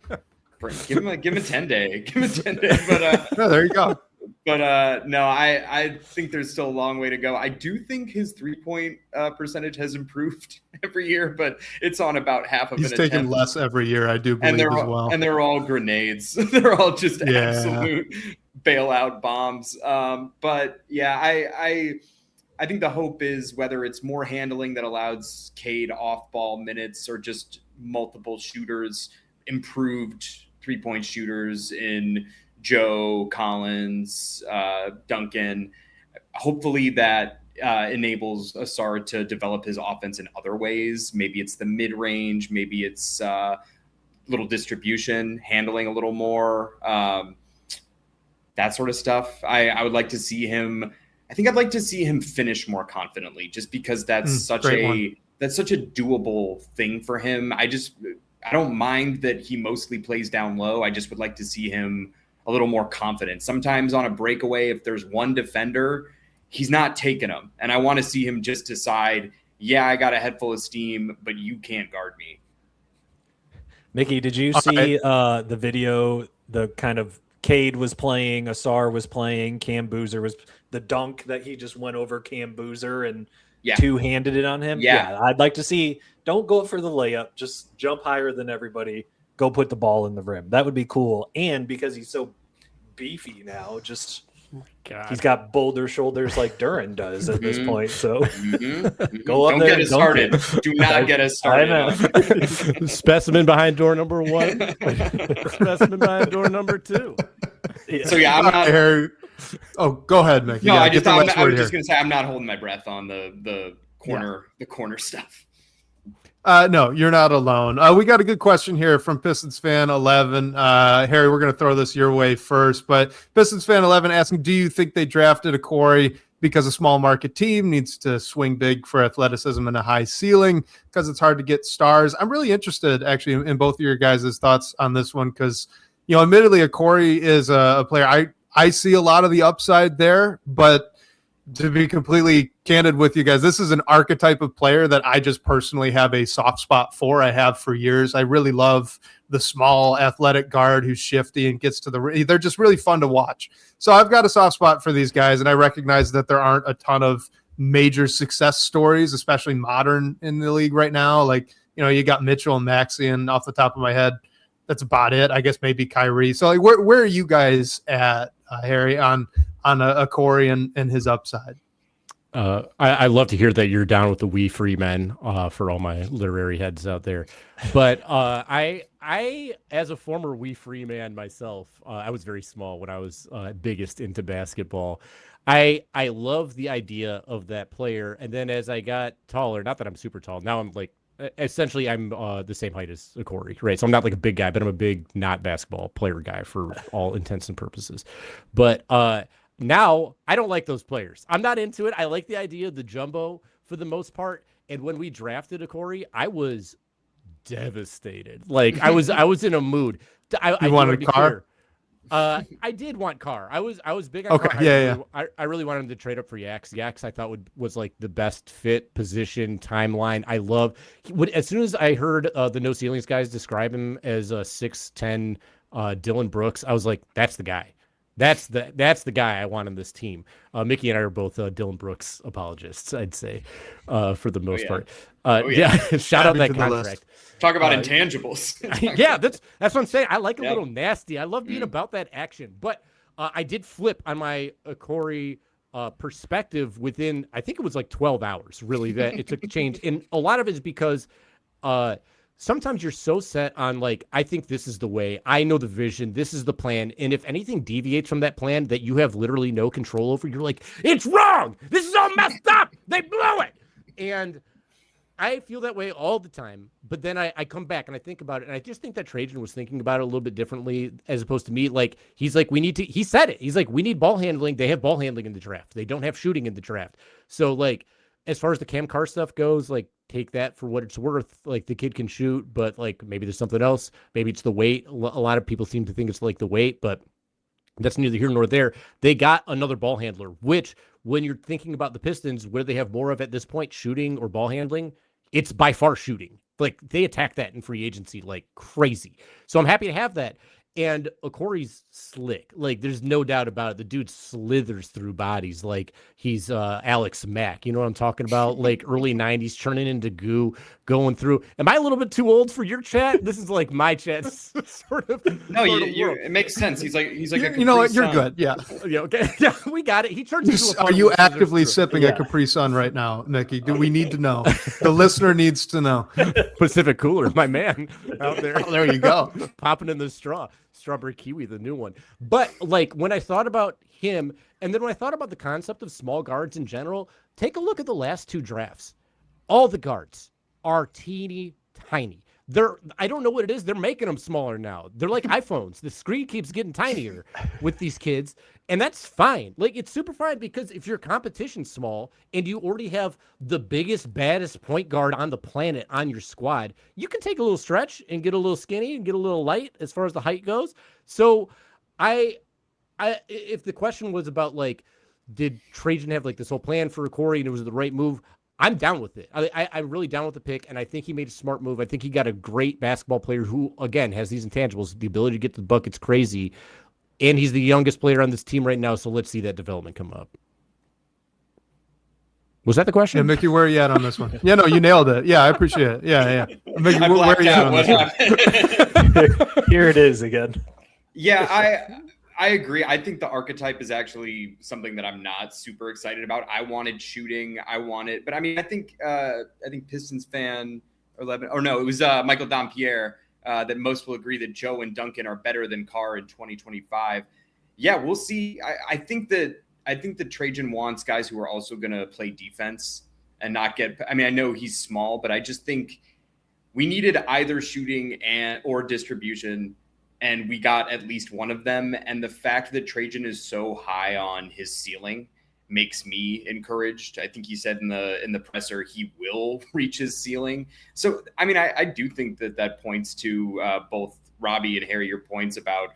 Give him a 10-day. Give him a 10-day. But there you go. But no, I think there's still a long way to go. I do think his 3-point percentage has improved every year, but it's on about half of He's an taking attempt. less every year, I do believe, as well. And they're all grenades. They're all just absolute bailout bombs. But yeah, I think the hope is whether it's more handling that allows Cade off-ball minutes or just multiple shooters, improved 3-point shooters in Joe, Collins, Duncan. Hopefully that enables Asar to develop his offense in other ways. Maybe it's the mid-range. Maybe it's little distribution, handling a little more, that sort of stuff. I would like to see him. I think I'd like to see him finish more confidently, just because that's such a doable thing for him. I don't mind that he mostly plays down low. I just would like to see him a little more confident. Sometimes on a breakaway, if there's one defender, he's not taking them. And I want to see him just decide, I got a head full of steam, but you can't guard me. Mickey, did you see the video, the kind of Cade was playing, Asar was playing, Cam Boozer was the dunk that he just went over Cam Boozer and two-handed it on him? Yeah, I'd like to see, don't go for the layup, just jump higher than everybody. Go put the ball in the rim. That would be cool. And because he's so beefy now, he's got boulder shoulders like Duran does at this point. So go up Don't there. Get us started. Do not get us started. I know. Specimen behind door number 1. Specimen behind door number 2. So I'm not here. Oh, go ahead, Mickey. No, I was just going to say I'm not holding my breath on the corner stuff. No, you're not alone. We got a good question here from Pistons fan 11. Harry, we're going to throw this your way first, but Pistons fan 11 asking, do you think they drafted a Corey because a small market team needs to swing big for athleticism and a high ceiling because it's hard to get stars? I'm really interested actually in both of your guys' thoughts on this one because, admittedly, a Corey is a player I see a lot of the upside there, but to be completely candid with you guys, this is an archetype of player that I just personally have a soft spot for. I have for years. I really love the small athletic guard who's shifty and gets to the, they're just really fun to watch. So I've got a soft spot for these guys, and I recognize that there aren't a ton of major success stories, especially modern in the league right now. Like, you got Mitchell and Maxey, and off the top of my head, that's about it. I guess maybe Kyrie. So like, where are you guys at, Harry, on a Corey and his upside? I love to hear that you're down with the We Free Men, for all my literary heads out there. But I, as a former We Free man myself, I was very small when I was biggest into basketball. I love the idea of that player. And then as I got taller, not that I'm super tall, now I'm like, essentially I'm the same height as a Corey, right? So I'm not like a big guy, but I'm a big, not basketball player guy for all intents and purposes. But now I don't like those players. I'm not into it. I like the idea of the jumbo for the most part. And when we drafted a Corey, I was devastated. Like I was in a mood. You wanted a car? I did want Carr. I was big on Carr. I really wanted him to trade up for Yaks. Yaks I thought was like the best fit position timeline. I love as soon as I heard the No Ceilings guys describe him as a 6'10" Dylan Brooks, I was like, that's the guy. That's the guy I want on this team. Mickey and I are both Dylan Brooks apologists, I'd say, for the most part. Shout out that contract. Talk about intangibles. Yeah, that's what I'm saying. I like a little nasty. I love being about that action. But I did flip on my Corey perspective within, I think it was like 12 hours, really, that it took a change. And a lot of it is because sometimes you're so set on like, I think this is the way, I know the vision, this is the plan. And if anything deviates from that plan that you have literally no control over, you're like, it's wrong. This is all messed up. They blew it. And I feel that way all the time. But then I come back and I think about it. And I just think that Trajan was thinking about it a little bit differently as opposed to me. Like, he's like, he said it. He's like, we need ball handling. They have ball handling in the draft. They don't have shooting in the draft. So like, as far as the Cam Carr stuff goes, like, take that for what it's worth. Like, the kid can shoot, but like maybe there's something else. Maybe it's the weight. A lot of people seem to think it's like the weight, but that's neither here nor there. They got another ball handler, which when you're thinking about the Pistons, where they have more of at this point, shooting or ball handling, it's by far shooting. Like, they attack that in free agency like crazy. So I'm happy to have that. And Corey's slick. Like, there's no doubt about it. The dude slithers through bodies like he's Alex Mack. You know what I'm talking about? Like, early 90s, turning into goo, going through. Am I a little bit too old for your chat? This is like my chat, sort of. No, it makes sense. He's like a you know what? You're Sun. Good. Yeah. Yeah. Okay. Yeah, we got it. He turns into a Are you actively sipping a Capri Sun right now, Mickey? Do we need to know? The listener needs to know. Pacific Cooler, my man, out there. Oh, there you go. Popping in the straw. Strawberry kiwi, the new one. But like, when I thought about him, and then when I thought about the concept of small guards in general, take a look at the last two drafts. All the guards are teeny tiny. I don't know what it is. They're making them smaller now. They're like iPhones. The screen keeps getting tinier with these kids, and that's fine. Like, it's super fine, because if your competition's small and you already have the biggest, baddest point guard on the planet on your squad, you can take a little stretch and get a little skinny and get a little light as far as the height goes. So if the question was about like, did Trajan have like this whole plan for Corey and it was the right move, I'm down with it. I'm really down with the pick, and I think he made a smart move. I think he got a great basketball player who, again, has these intangibles. The ability to get to the bucket's crazy, and he's the youngest player on this team right now, so let's see that development come up. Was that the question? Yeah, Mickey, where are you at on this one? Yeah, no, you nailed it. Yeah, I appreciate it. Yeah. Mickey, where are you at on this one? Here it is again. Yeah, I agree. I think the archetype is actually something that I'm not super excited about. I wanted shooting. But I mean, I think Pistons fan it was Michael Dompierre that most will agree that Joe and Duncan are better than Carr in 2025. Yeah, we'll see. I think that Trajan wants guys who are also going to play defense and not get. I mean, I know he's small, but I just think we needed either shooting or distribution. And we got at least one of them. And the fact that Trajan is so high on his ceiling makes me encouraged. I think he said in the presser he will reach his ceiling. So, I mean, I do think that points to both Robbie and Harry, your points about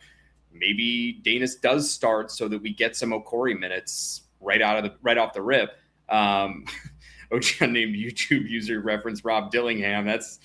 maybe Danis does start so that we get some Okori minutes right off the rip. OG named YouTube user reference Rob Dillingham. That's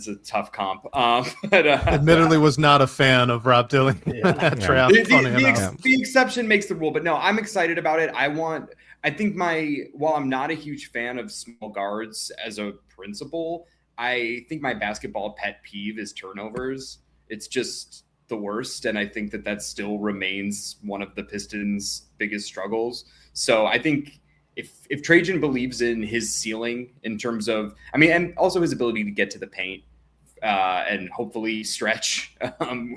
a tough comp. But admittedly was not a fan of Rob Dillingham. That draft. The exception makes the rule, but no, I'm excited about it. While I'm not a huge fan of small guards as a principle, I think my basketball pet peeve is turnovers. It's just the worst. And I think that still remains one of the Pistons' biggest struggles. So I think if Trajan believes in his ceiling in terms of, and also his ability to get to the paint and hopefully stretch,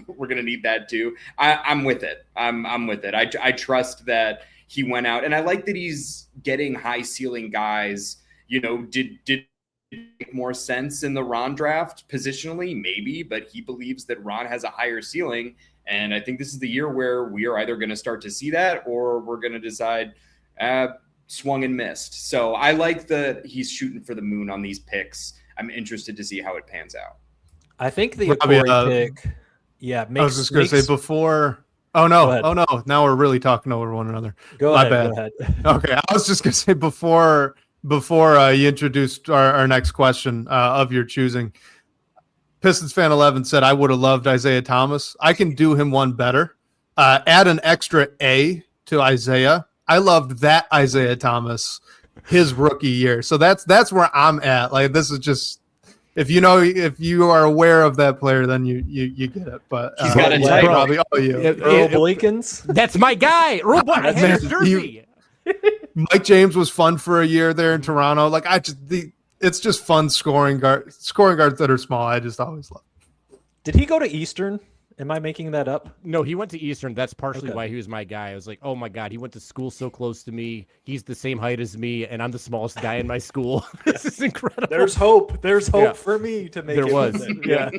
we're going to need that too. I'm with it. I'm with it. I trust that he went out, and I like that he's getting high ceiling guys. Did it make more sense in the Ron draft positionally? Maybe, but he believes that Ron has a higher ceiling. And I think this is the year where we are either going to start to see that, or we're going to decide, swung and missed. So I like that he's shooting for the moon on these picks. I'm interested to see how it pans out. I think the Okori pick, I was just going to say before. Oh no! Now we're really talking over one another. Go ahead. Okay, I was just going to say before you introduced our next question of your choosing, Pistons fan 11 said I would have loved Isaiah Thomas. I can do him one better. Add an extra A to Isaiah. I loved that Isaiah Thomas, his rookie year. So that's where I'm at. Like, this is just, if you are aware of that player, then you get it. But he's got a type. Robbie, Earl Bleakins. That's my guy. Earl jersey. Mike James was fun for a year there in Toronto. Like, it's just fun scoring guards that are small. I just always love. Did he go to Eastern? Am I making that up? No, he went to Eastern. That's partially why he was my guy. I was like, oh my God, he went to school so close to me. He's the same height as me, and I'm the smallest guy in my school. This is incredible. There's hope. There's hope for me to make there it. Was. Yeah.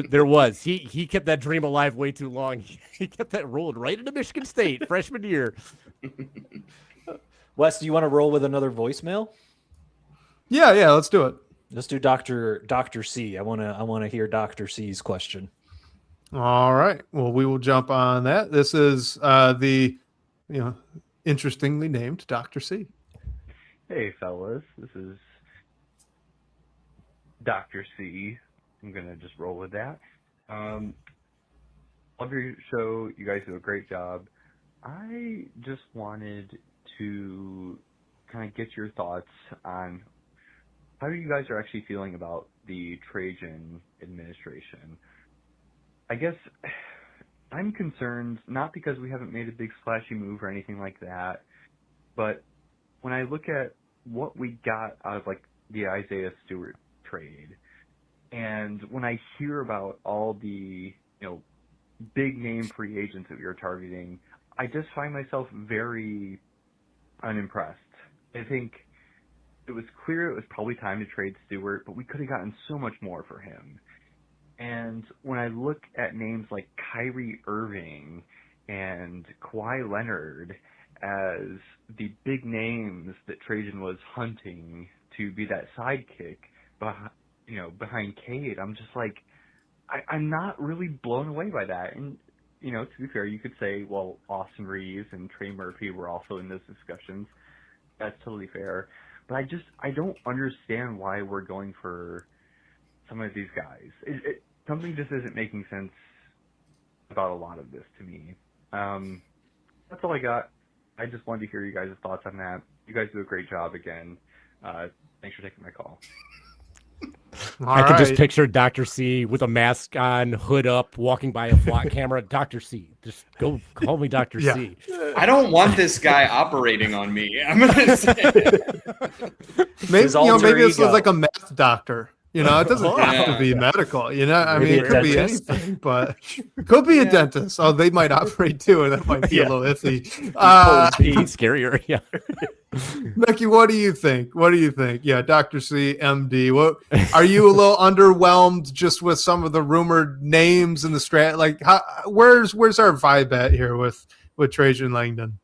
There was. He kept that dream alive way too long. He kept that rolling right into Michigan State freshman year. Wes, do you want to roll with another voicemail? Yeah, let's do it. Let's do Dr. C. I want to hear Dr. C's question. All right. Well, we will jump on that. This is the interestingly named Dr. C. Hey, fellas. This is Dr. C. I'm going to just roll with that. Love your show. You guys do a great job. I just wanted to kind of get your thoughts on how you guys are actually feeling about the Trajan administration. I guess I'm concerned, not because we haven't made a big splashy move or anything like that, but when I look at what we got out of like the Isaiah Stewart trade, and when I hear about all the big name free agents that we are targeting, I just find myself very unimpressed. I think it was clear it was probably time to trade Stewart, but we could have gotten so much more for him. And when I look at names like Kyrie Irving and Kawhi Leonard as the big names that Trajan was hunting to be that sidekick behind Cade, I'm just like, I'm not really blown away by that. And, to be fair, you could say, well, Austin Reeves and Trey Murphy were also in those discussions. That's totally fair. But I don't understand why we're going for some of these guys. Something just isn't making sense about a lot of this to me. That's all I got. I just wanted to hear you guys' thoughts on that. You guys do a great job again. Thanks for taking my call. I can just picture Dr. C with a mask on, hood up, walking by a flock camera. Dr. C, just go call me Dr. C. I don't want this guy operating on me. I'm gonna say maybe it's like a math doctor. It doesn't have to be medical. It could be anything, but it could be a dentist. Oh, they might operate too, and that might be a little iffy. Scarier, yeah. Becky, what do you think? Yeah, Dr. C, MD. What are you a little underwhelmed just with some of the rumored names in the strat? Like, where's our vibe at here with Trajan Langdon?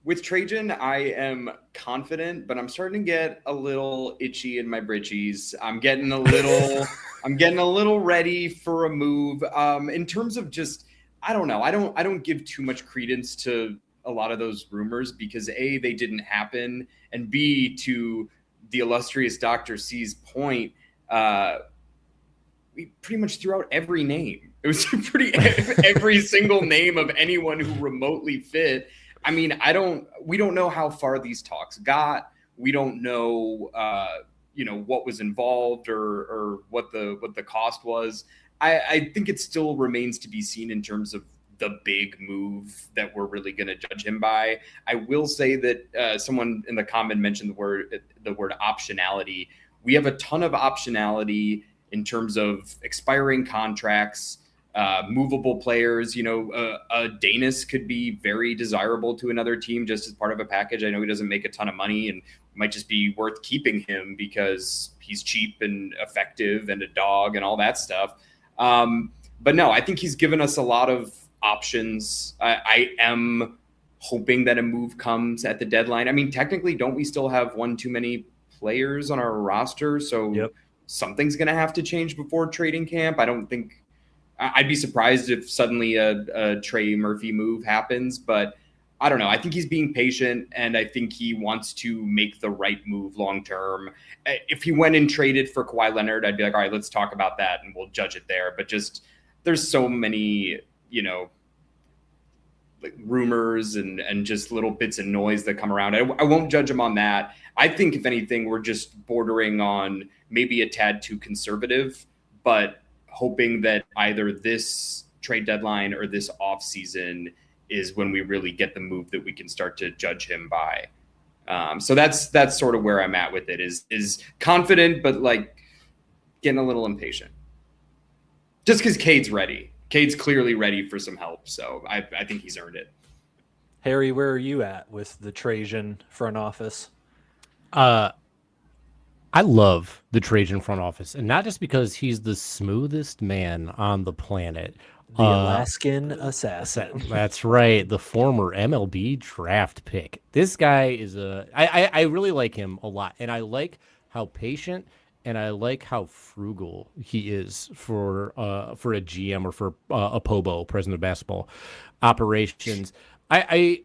With Trajan, I am confident, but I'm starting to get a little itchy in my britches. I'm getting a little ready for a move. In terms of just, I don't know. I don't give too much credence to a lot of those rumors because A, they didn't happen, and B, to the illustrious Dr. C's point, we pretty much threw out every name. It was every single name of anyone who remotely fit. I mean, we don't know how far these talks got. We don't know, what was involved or what the cost was. I think it still remains to be seen in terms of the big move that we're really going to judge him by. I will say that someone in the comment mentioned the word optionality. We have a ton of optionality in terms of expiring contracts, movable players. Danis could be very desirable to another team just as part of a package. I know he doesn't make a ton of money and might just be worth keeping him because he's cheap and effective and a dog and all that stuff. But no, I think he's given us a lot of options. I am hoping that a move comes at the deadline. I mean, technically, don't we still have one too many players on our roster? So something's going to have to change before trading camp. I'd be surprised if suddenly a Trey Murphy move happens, but I don't know. I think he's being patient, and I think he wants to make the right move long term. If he went and traded for Kawhi Leonard, I'd be like, all right, let's talk about that, and we'll judge it there. But just there's so many, like rumors and just little bits of noise that come around. I won't judge him on that. I think, if anything, we're just bordering on maybe a tad too conservative, but hoping that either this trade deadline or this offseason is when we really get the move that we can start to judge him by. So that's sort of where I'm at with it, is confident, but like getting a little impatient. Just because Cade's ready. Cade's clearly ready for some help. So I think he's earned it. Harry, where are you at with the Trajan front office? I love the Trajan front office, and not just because he's the smoothest man on the planet. The Alaskan assassin. That's right. The former MLB draft pick. This guy is I really like him a lot, and I like how patient and I like how frugal he is for a GM or for a POBO, president of basketball operations. The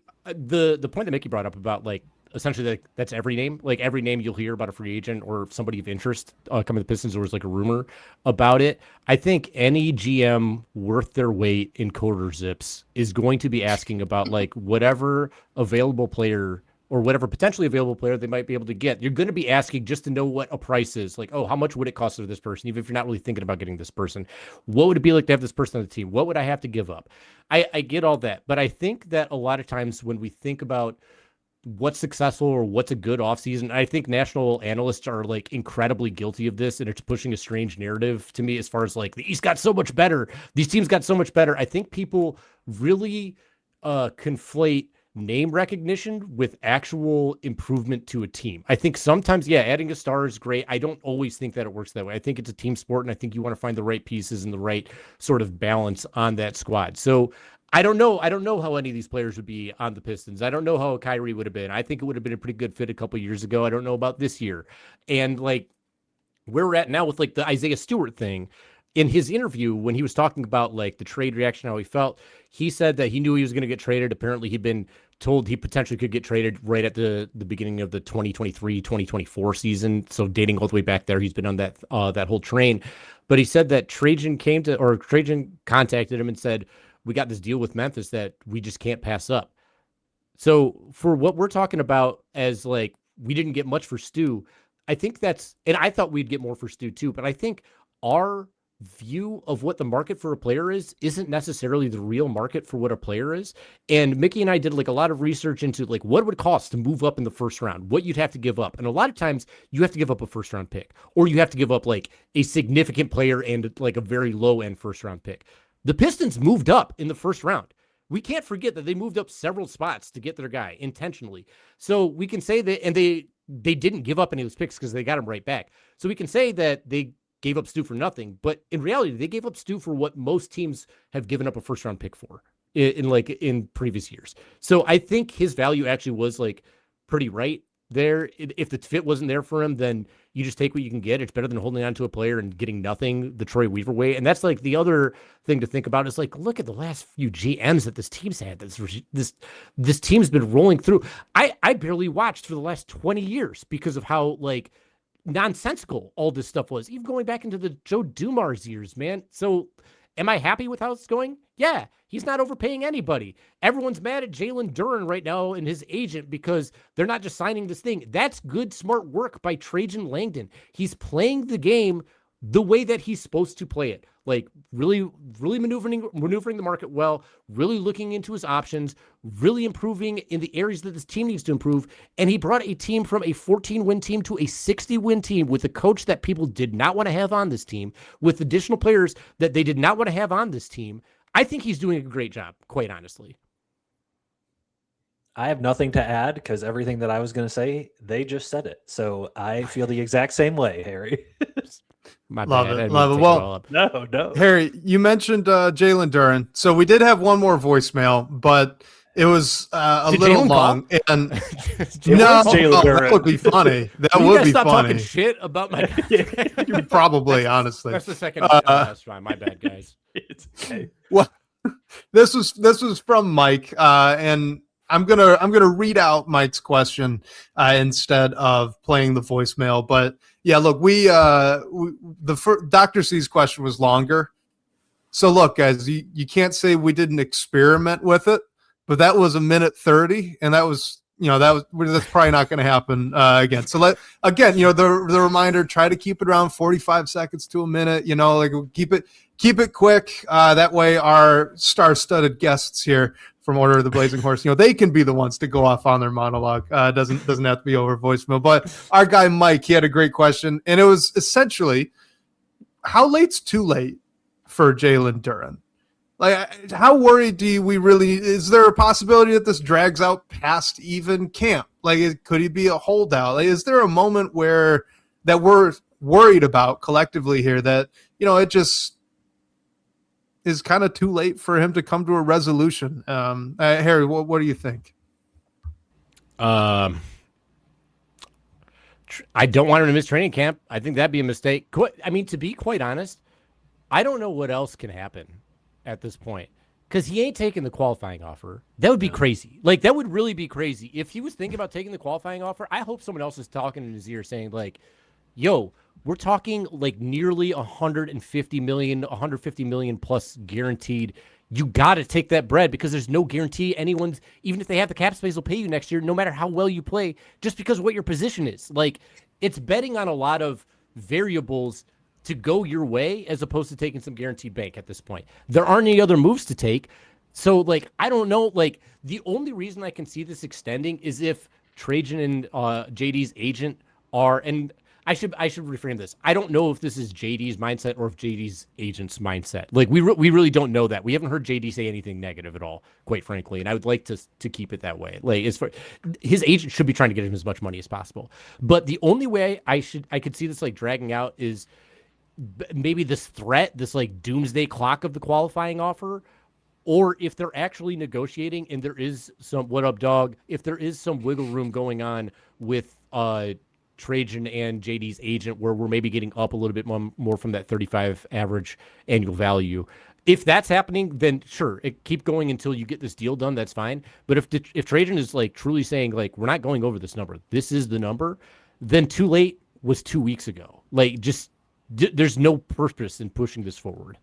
point that Mickey brought up about like essentially that's every name. Like every name you'll hear about a free agent or somebody of interest coming to the Pistons, or was like a rumor about it. I think any GM worth their weight in quarter zips is going to be asking about like whatever available player or whatever potentially available player they might be able to get. You're going to be asking just to know what a price is. Like, oh, how much would it cost for this person? Even if you're not really thinking about getting this person, what would it be like to have this person on the team? What would I have to give up? I get all that. But I think that a lot of times when we think about what's successful or what's a good offseason, I think national analysts are like incredibly guilty of this, and it's pushing a strange narrative to me as far as like the East got so much better. These teams got so much better. I think people really conflate name recognition with actual improvement to a team. I think sometimes, adding a star is great. I don't always think that it works that way. I think it's a team sport, and I think you want to find the right pieces and the right sort of balance on that squad. So I don't know how any of these players would be on the Pistons. I don't know how Kyrie would have been. I think it would have been a pretty good fit a couple of years ago. I don't know about this year. And like where we're at now with like the Isaiah Stewart thing, in his interview, when he was talking about like the trade reaction, how he felt, he said that he knew he was going to get traded. Apparently he'd been told he potentially could get traded right at the beginning of the 2023-2024 season. So dating all the way back there, he's been on that whole train. But he said that Trajan contacted him and said, we got this deal with Memphis that we just can't pass up. So for what we're talking about as like, we didn't get much for Stu, I think that's, and I thought we'd get more for Stu too, but I think our view of what the market for a player isn't necessarily the real market for what a player is. And Mickey and I did like a lot of research into like what it would cost to move up in the first round, what you'd have to give up. And a lot of times you have to give up a first round pick, or you have to give up like a significant player and like a very low end first round pick. The Pistons moved up in the first round. We can't forget that they moved up several spots to get their guy intentionally. So we can say that, and they didn't give up any of those picks because they got him right back. So we can say that they gave up Stu for nothing, but in reality, they gave up Stu for what most teams have given up a first round pick for in previous years. So I think his value actually was like pretty right. there. If the fit wasn't there for him, then you just take what you can get. It's better than holding on to a player and getting nothing the Troy Weaver way. And that's like the other thing to think about is like, look at the last few GMs that this team's had. This team's been rolling through. I barely watched for the last 20 years because of how like nonsensical all this stuff was, even going back into the Joe Dumars years, man. So am I happy with how it's going? Yeah, he's not overpaying anybody. Everyone's mad at Jalen Duren right now and his agent because they're not just signing this thing. That's good, smart work by Trajan Langdon. He's playing the game the way that he's supposed to play it. Like really maneuvering the market well, really looking into his options, really improving in the areas that this team needs to improve. And he brought a team from a 14-win team to a 60-win team with a coach that people did not want to have on this team, with additional players that they did not want to have on this team. I think he's doing a great job, quite honestly. I have nothing to add because everything that I was going to say, they just said it. So I feel the exact same way, Harry. Love it. Well, no. Harry, you mentioned Jalen Duren. So we did have one more voicemail, but it was a little long. And that would be funny. That would be stop funny. Talking shit about my Probably, honestly. That's the second last try. My bad, guys. It's okay. Well, this was from Mike, and I'm gonna read out Mike's question instead of playing the voicemail. But yeah, look, Dr. C's question was longer. So look, guys, you can't say we didn't experiment with it, but that was 1:30, and that's probably not going to happen again. So the reminder, try to keep it around 45 seconds to a minute. Like keep it quick. That way, our star-studded guests here from Order of the Blazing Horse, they can be the ones to go off on their monologue. Doesn't have to be over voicemail. But our guy Mike, he had a great question, and it was essentially, how late's too late for Jalen Duren? Like, how worried do we really? Is there a possibility that this drags out past even camp? Like, could he be a holdout? Like, is there a moment that we're worried about collectively here that it just is kind of too late for him to come to a resolution? Harry, what do you think? I don't want him to miss training camp. I think that'd be a mistake. I mean, to be quite honest, I don't know what else can happen at this point, because he ain't taking the qualifying offer. That would be crazy. Like, that would really be crazy. If he was thinking about taking the qualifying offer, I hope someone else is talking in his ear saying, like, yo, we're talking like nearly 150 million plus guaranteed. You got to take that bread, because there's no guarantee anyone's, even if they have the cap space, will pay you next year, no matter how well you play, just because of what your position is. Like, it's betting on a lot of variables to go your way as opposed to taking some guaranteed bank at this point. There aren't any other moves to take. So, like, I don't know. Like, the only reason I can see this extending is if Trajan and JD's agent are, and I should reframe this. I don't know if this is JD's mindset or if JD's agent's mindset. Like, we really don't know that. We haven't heard JD say anything negative at all, quite frankly. And I would like to keep it that way. Like, his agent should be trying to get him as much money as possible. But the only way I could see this like dragging out is maybe this threat, this like doomsday clock of the qualifying offer, or if they're actually negotiating and there is some, what up, dog? If there is some wiggle room going on with Trajan and JD's agent, where we're maybe getting up a little bit more from that 35 average annual value. If that's happening, then sure, keep going until you get this deal done. That's fine. But if Trajan is like truly saying like, we're not going over this number, this is the number, then too late was 2 weeks ago. Like, just there's no purpose in pushing this forward.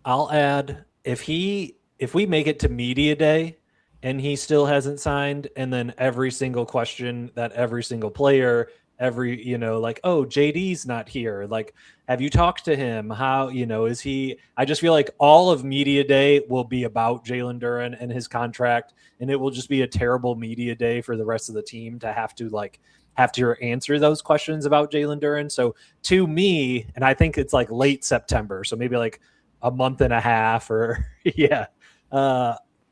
I'll add, if we make it to media day and he still hasn't signed, and then every single question that every single player, like, oh, JD's not here. Like, have you talked to him? How, is he? I just feel like all of media day will be about Jalen Duren and his contract, and it will just be a terrible media day for the rest of the team to have to answer those questions about Jalen Duren. So to me, and I think it's like late September, so maybe like a month and a half, or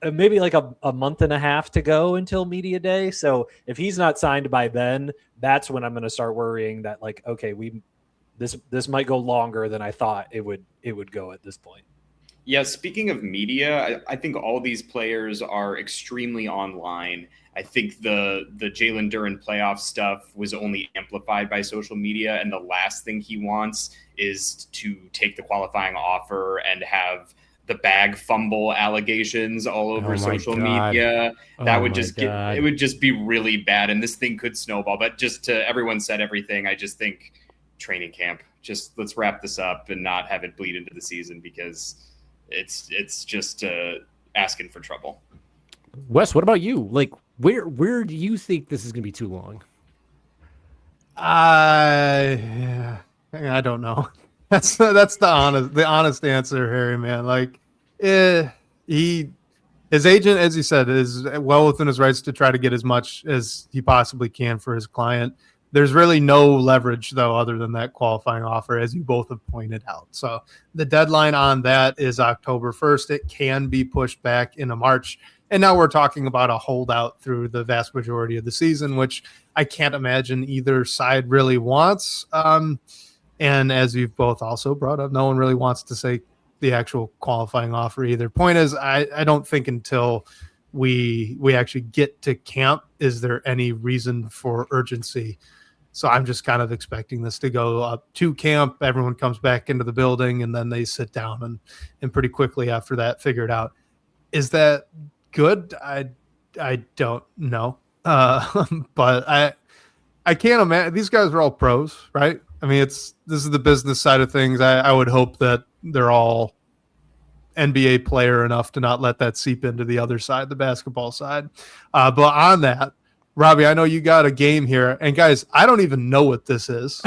maybe like a month and a half to go until media day. So if he's not signed by then, that's when I'm going to start worrying that, like, okay, this might go longer than I thought it would go at this point. Yeah, speaking of media, I think all these players are extremely online. I think the Jalen Duren playoff stuff was only amplified by social media, and the last thing he wants is to take the qualifying offer and have the bag fumble allegations all over social media. That would just it would just be really bad, and this thing could snowball. But just to everyone said everything, I just think training camp, just let's wrap this up and not have it bleed into the season, because it's just asking for trouble. Wes, what about you? Like, where do you think this is going to be too long? I don't know. That's the honest answer, Harry, man. Like, his agent, as you said, is well within his rights to try to get as much as he possibly can for his client. There's really no leverage, though, other than that qualifying offer, as you both have pointed out. So the deadline on that is October 1st. It can be pushed back into March. And now we're talking about a holdout through the vast majority of the season, which I can't imagine either side really wants. And as you've both also brought up, no one really wants to say the actual qualifying offer either. Point is, I don't think until we actually get to camp is there any reason for urgency. So I'm just kind of expecting this to go up to camp. Everyone comes back into the building, and then they sit down and pretty quickly after that figure it out. Is that good? I don't know. But I can't imagine. These guys are all pros, right? I mean, this is the business side of things. I would hope that they're all NBA player enough to not let that seep into the other side, the basketball side. But on that, Robbie, I know you got a game here, and guys, I don't even know what this is.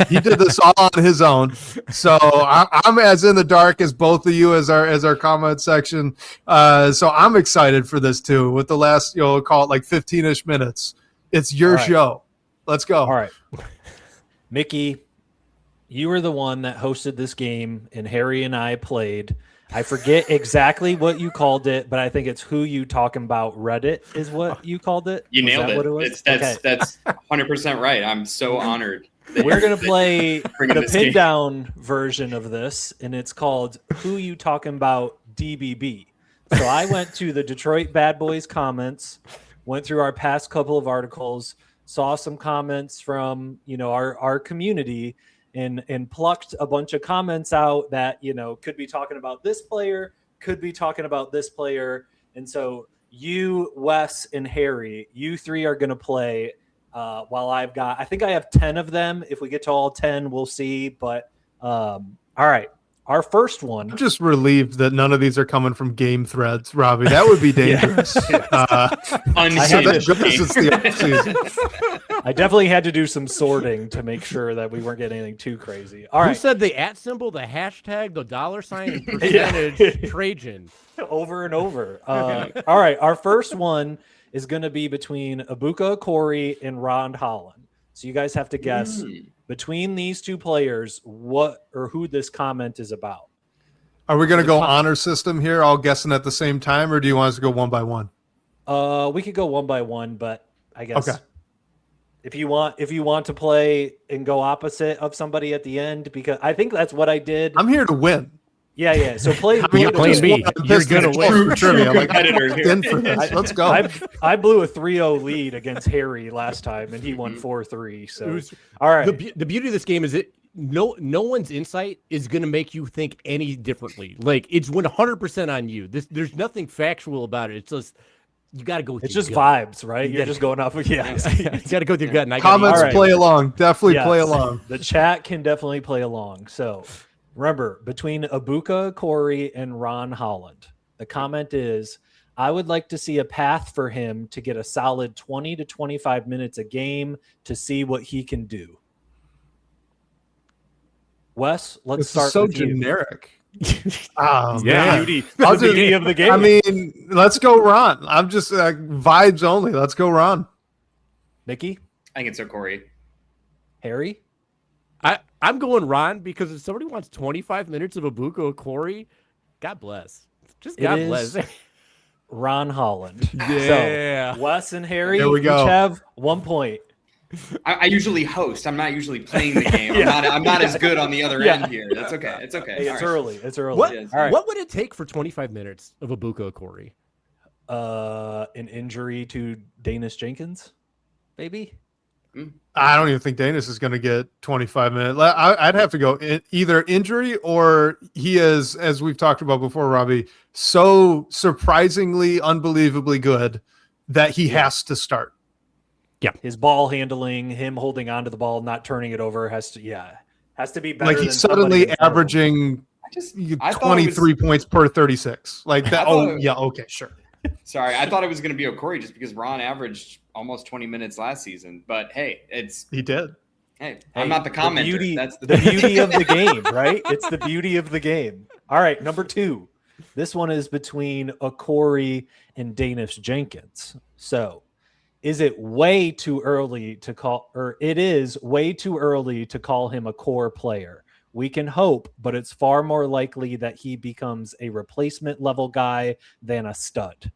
He did this all on his own, so I'm as in the dark as both of you as our comment section. So I'm excited for this too. With the last, call it like 15-ish minutes. It's your show. Let's go. All right, Mickey, you were the one that hosted this game, and Harry and I played. I forget exactly what you called it, but I think it's Who You Talking About Reddit is what you called it. You nailed it. That's 100% right. I'm so honored. We're going to play the Pindown version of this, and it's called Who You Talking About DBB. So I went to the Detroit Bad Boys comments, went through our past couple of articles, saw some comments from, our community, and plucked a bunch of comments out that, could be talking about this player, could be talking about this player. And so you, Wes, and Harry, you three are going to play while I think I have 10 of them. If we get to all 10, we'll see. But all right, our first one. I'm just relieved that none of these are coming from game threads, Robbie. That would be dangerous. I definitely had to do some sorting to make sure that we weren't getting anything too crazy. All right. Who said the @symbol, the hashtag, the $sign, and percentage Trajan? Over and over. All right. Our first one is going to be between Ibuka Okori and Ron Holland. So you guys have to guess between these two players what or who this comment is about. Are we going to go honor system here, all guessing at the same time, or do you want us to go one by one? We could go one by one, but I guess okay. If you want to play and go opposite of somebody at the end, because I think that's what I did. I'm here to win. Yeah. So play. You're playing me. You're gonna win. Trivia. Let's go. I blew a 3-0 lead against Harry last time, and he won 4-3. So all right. The beauty of this game is no one's insight is going to make you think any differently. Like, it's 100% on you. There's nothing factual about it. It's just you got to go with it's your just gut. Vibes, right? You're just going off of you got to go with your gut. And Comments play along. Definitely play along. The chat can definitely play along. So remember, between Ibuka Okori and Ron Holland, the comment is, I would like to see a path for him to get a solid 20 to 25 minutes a game to see what he can do. Wes, let's start with you. So generic. The beauty of the game. I mean, let's go Ron. I'm just vibes only. Let's go Ron. Mickey? I think it's Okori. Harry? I'm going Ron because if somebody wants 25 minutes of Ibuka Okori, God bless. Just God bless. Ron Holland. Yeah. So Wes and Harry each have 1 point. I usually host. I'm not usually playing the game. I'm not as good on the other end here. That's okay. It's okay. Hey, it's early. It's early. What would it take for 25 minutes of Abuka Okori? An injury to Danis Jenkins, maybe. I don't even think Danis is going to get 25 minutes. I'd have to go either injury or he is, as we've talked about before, Robbie, so surprisingly, unbelievably good that he has to start. Yeah, his ball handling, him holding onto the ball, not turning it over, has to be better. Like he's suddenly averaging 23 points per 36. Like that. Okay, sure. Sorry, I thought it was going to be Okori just because Ron averaged almost 20 minutes last season. But hey, he did. Hey, I'm not the commenter. That's the beauty of the game, right? It's the beauty of the game. All right, number 2. This one is between Okori and Danis Jenkins. So, is it way too early to call, or it is way too early to call him a core player? We can hope, but it's far more likely that he becomes a replacement level guy than a stud.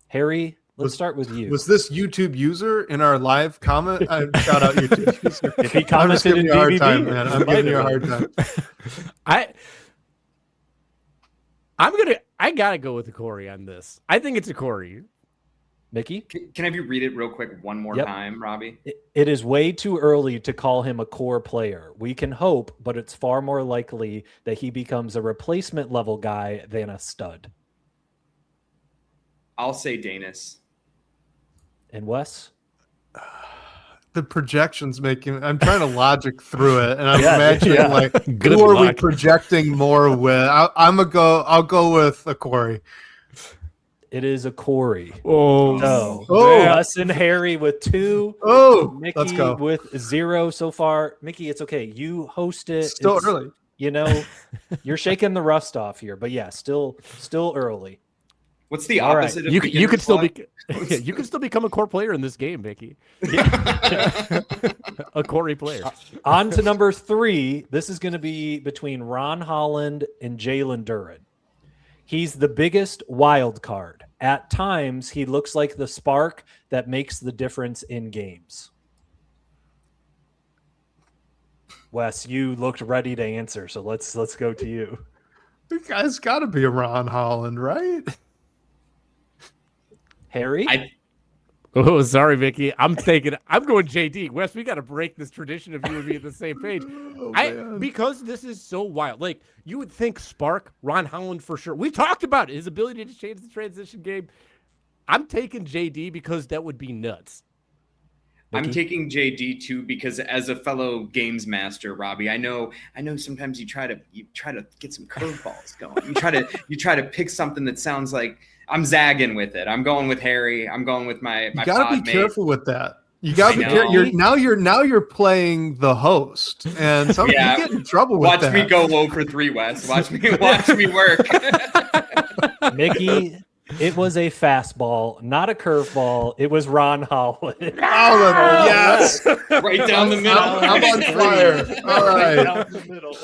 Harry, let's start with you. Was this YouTube user in our live comment? Shout out YouTube user. If he commented in hard time, man. I'm giving you a hard time. I gotta go with Okori on this. I think it's Okori. Mickey? Can I have you read it real quick one more time, Robbie? It is way too early to call him a core player. We can hope, but it's far more likely that he becomes a replacement level guy than a stud. I'll say Danis. And Wes? The projections making. I'm trying to logic through it, and I'm imagining like who are we projecting more with? I'll go with Okori. It is Okori. Oh, Wes and Harry with 2. Mickey let's go with 0 so far. Mickey, it's okay. You host it. Still early. You know, you're shaking the rust off here, but yeah, still early. What's the opposite of you could still you can still become a core player in this game, Mickey. Yeah. A Corey player. On to number 3. This is going to be between Ron Holland and Jalen Duren. He's the biggest wild card. At times, he looks like the spark that makes the difference in games. Wes, you looked ready to answer, so let's go to you. The guy's got to be a Ron Holland, right? Harry? Oh, sorry, Mickey. I'm going JD. Wes, we got to break this tradition of you and me at the same page. Because this is so wild. Like, you would think Spark, Ron Holland for sure. We talked about his ability to change the transition game. I'm taking JD because that would be nuts. I'm taking JD too because as a fellow games master, Robbie, I know sometimes you try to get some curveballs going. You try to pick something that sounds like I'm zagging with it. I'm going with Harry. I'm going with my You got to be careful with that. You got to be careful. You're playing the host, and you get in trouble with that. Watch me go 0 for 3, Wes. Watch me work. Mickey, it was a fastball, not a curveball. It was Ron Holland. Yes, right down the middle. I'm on fire. All right, down the middle.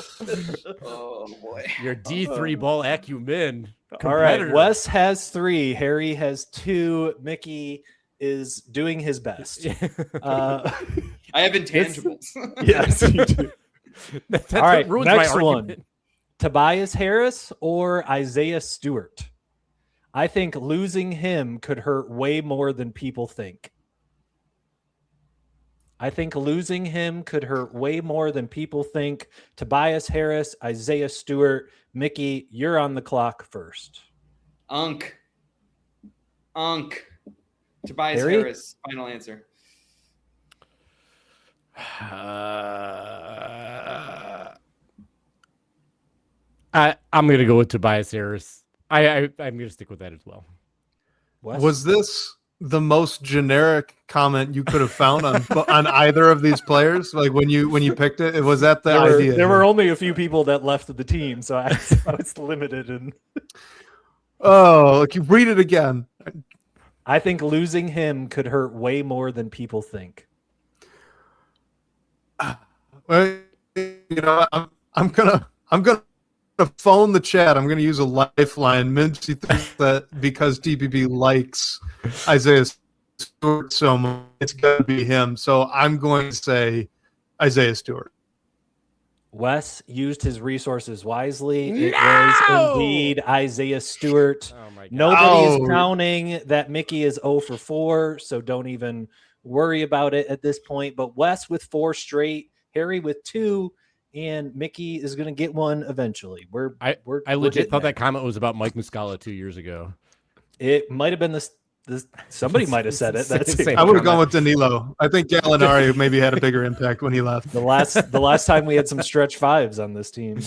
Oh boy, your D3 ball acumen. All right, Wes has 3. Harry has 2. Mickey is doing his best. I have intangibles. Yes, you do. That's all right, next one. Tobias Harris or Isaiah Stewart? I think losing him could hurt way more than people think. Tobias Harris, Isaiah Stewart. Mickey, you're on the clock first. Tobias Harris, final answer. I'm going to go with Tobias Harris. I'm going to stick with that as well. Was this the most generic comment you could have found on either of these players? Like when you picked it, was that the idea? There were only a few people that left the team, so I was limited. And read it again. I think losing him could hurt way more than people think. Well, I'm gonna phone the chat. I'm gonna use a lifeline. Mincy thinks that because DPB likes Isaiah Stewart so much. It's going to be him. So I'm going to say Isaiah Stewart. Wes used his resources wisely. It was indeed Isaiah Stewart. Oh my God. Nobody's counting that Mickey is 0 for 4, so don't even worry about it at this point. But Wes with 4 straight, Harry with 2, and Mickey is going to get one eventually. I legit thought that comment was about Mike Muscala 2 years ago. It might have been this. Somebody might have said it. That's it. I would have gone with Danilo. I think Gallinari maybe had a bigger impact when he left. The last time we had some stretch fives on this team.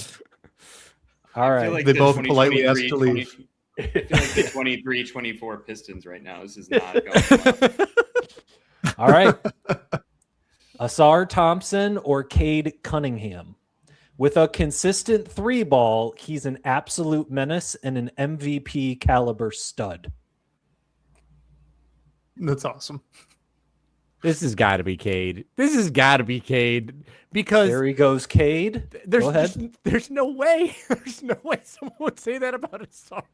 All right. Like they both politely asked to leave. I feel like the 23-24 Pistons right now. This is not going well. All right. Asar Thompson or Cade Cunningham. With a consistent 3 ball, he's an absolute menace and an MVP caliber stud. That's awesome. This has got to be Cade. Because there he goes, Cade. Go ahead. There's no way. There's no way someone would say that about Asar.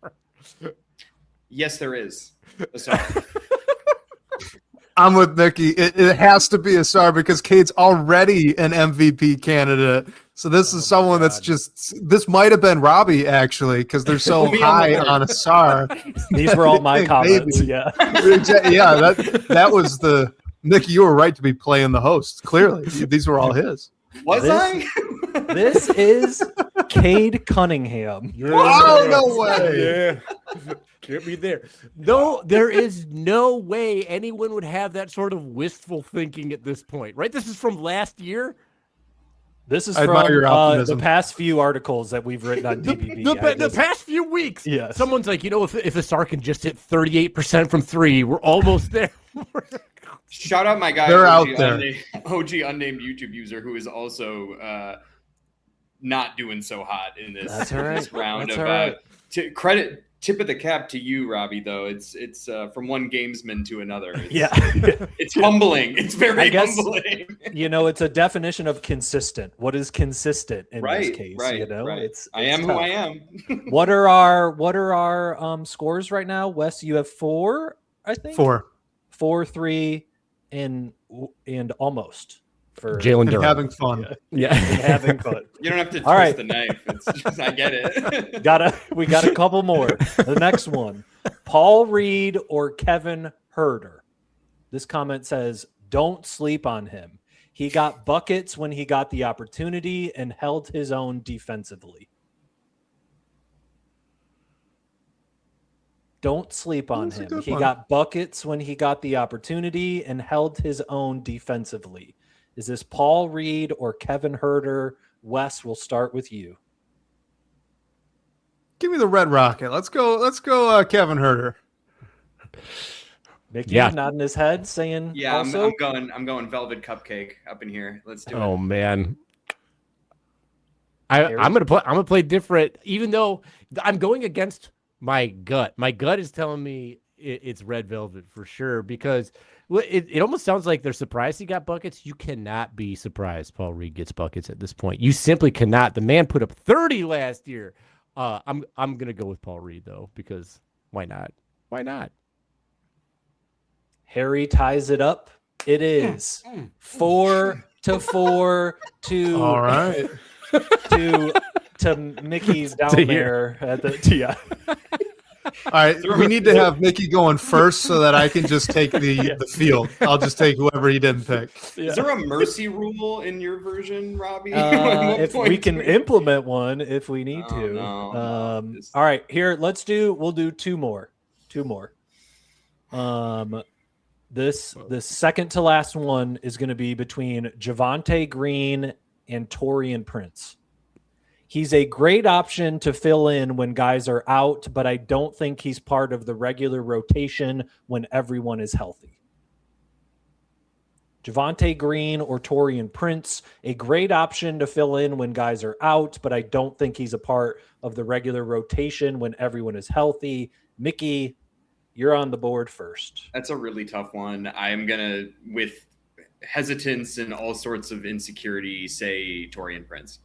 Yes, there is. Asar. I'm with Mickey. It has to be Asar because Cade's already an MVP candidate. So this is someone that's just. This might have been Robbie actually because they're so high on Asar. These were all my comments. Yeah, yeah. That was the Mickey. You were right to be playing the host. Clearly, these were all his. Was I? This is Cade Cunningham. Oh no way! Yeah. Get me there. No, there is no way anyone would have that sort of wistful thinking at this point, right? This is from last year. This is from the past few articles that we've written on DBB. The past few weeks. Yeah. Someone's like, if Asar can just hit 38% from 3, we're almost there. Shout out my guy. They're out there. OG unnamed YouTube user who is also not doing so hot in this, this round. Tip of the cap to you, Robbie, though. It's from one gamesman to another. It's humbling. It's very humbling. It's a definition of consistent. What is consistent in this case? Right. I am tough. who I am. What are our scores right now? Wes, you have 4, I think. 4, 3, and almost. For Jalen Durham. Having fun. Yeah. Having fun. You don't have to twist the knife. It's just, I get it. We got a couple more. The next one. Paul Reed or Kevin Herter. This comment says, don't sleep on him. He got buckets when he got the opportunity and held his own defensively. Don't sleep on him. He got buckets when he got the opportunity and held his own defensively. Is this Paul Reed or Kevin Herter? Wes, we'll start with you. Give me the Red Rocket. Let's go, Kevin Herter. Mickey nodding his head, saying, "Yeah, also? I'm going Velvet Cupcake up in here. Let's do it." Oh man, I'm gonna play different. Even though I'm going against my gut. My gut is telling me it's Red Velvet for sure because. It almost sounds like they're surprised he got buckets. You cannot be surprised Paul Reed gets buckets at this point. You simply cannot. The man put up 30 last year. I'm gonna go with Paul Reed though because why not? Why not? Harry ties it up. It is 4-4 to all right to Mickey's down there at the All right, we need to have Mickey going first so that I can just take the field. I'll just take whoever he didn't pick. Is there a mercy rule in your version, Robbie? If we can implement one, if we need to. No. All right, here we'll do two more. This second to last one is going to be between Javonte Green and Taurean Prince. He's a great option to fill in when guys are out, but I don't think he's part of the regular rotation when everyone is healthy. Javonte Green or Taurean Prince, a great option to fill in when guys are out, but I don't think he's a part of the regular rotation when everyone is healthy. Mickey, you're on the board first. That's a really tough one. I'm going to, with hesitance and all sorts of insecurity, say Taurean Prince.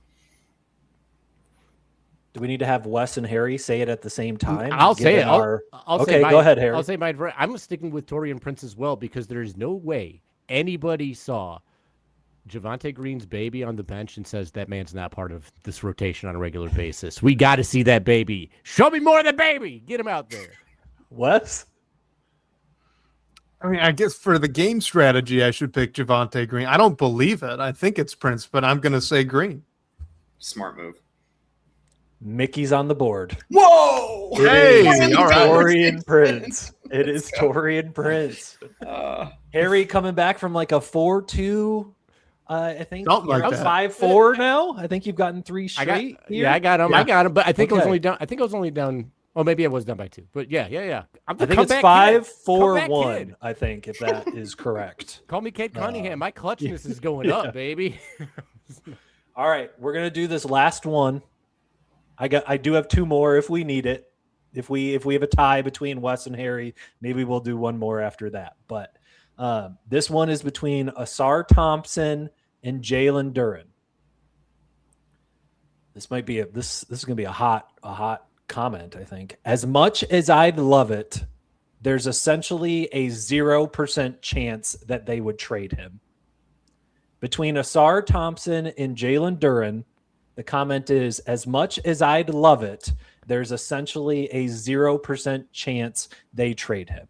Do we need to have Wes and Harry say it at the same time? I'll say it. I'll say go ahead, Harry. I'll say mine. I'm sticking with Taurean Prince as well because there's no way anybody saw Javonte Green's baby on the bench and says that man's not part of this rotation on a regular basis. We got to see that baby. Show me more of the baby. Get him out there. Wes? I mean, I guess for the game strategy, I should pick Javonte Green. I don't believe it. I think it's Prince, but I'm going to say Green. Smart move. Mickey's on the board. Whoa! Hey, all right. Taurean Prince. It is Taurean Prince. Harry coming back from like a 4-2. I think something like that. 5-4 now. I think you've gotten 3 straight. I got him. Yeah. I got him. But I think it was only down. I think it was only down. Oh, maybe I was down by 2. But yeah. I think it's 5-4-1. I think if that is correct. Call me Kate Cunningham. My clutchness is going up, baby. All right, we're gonna do this last one. I do have 2 more if we need it. If we have a tie between Wes and Harry, maybe we'll do one more after that. But this one is between Asar Thompson and Jalen Duren. This might be this is gonna be a hot comment, I think. As much as I'd love it, there's essentially a 0% chance that they would trade him. Between Asar Thompson and Jalen Duren, the comment is, as much as I'd love it, there's essentially a 0% chance they trade him.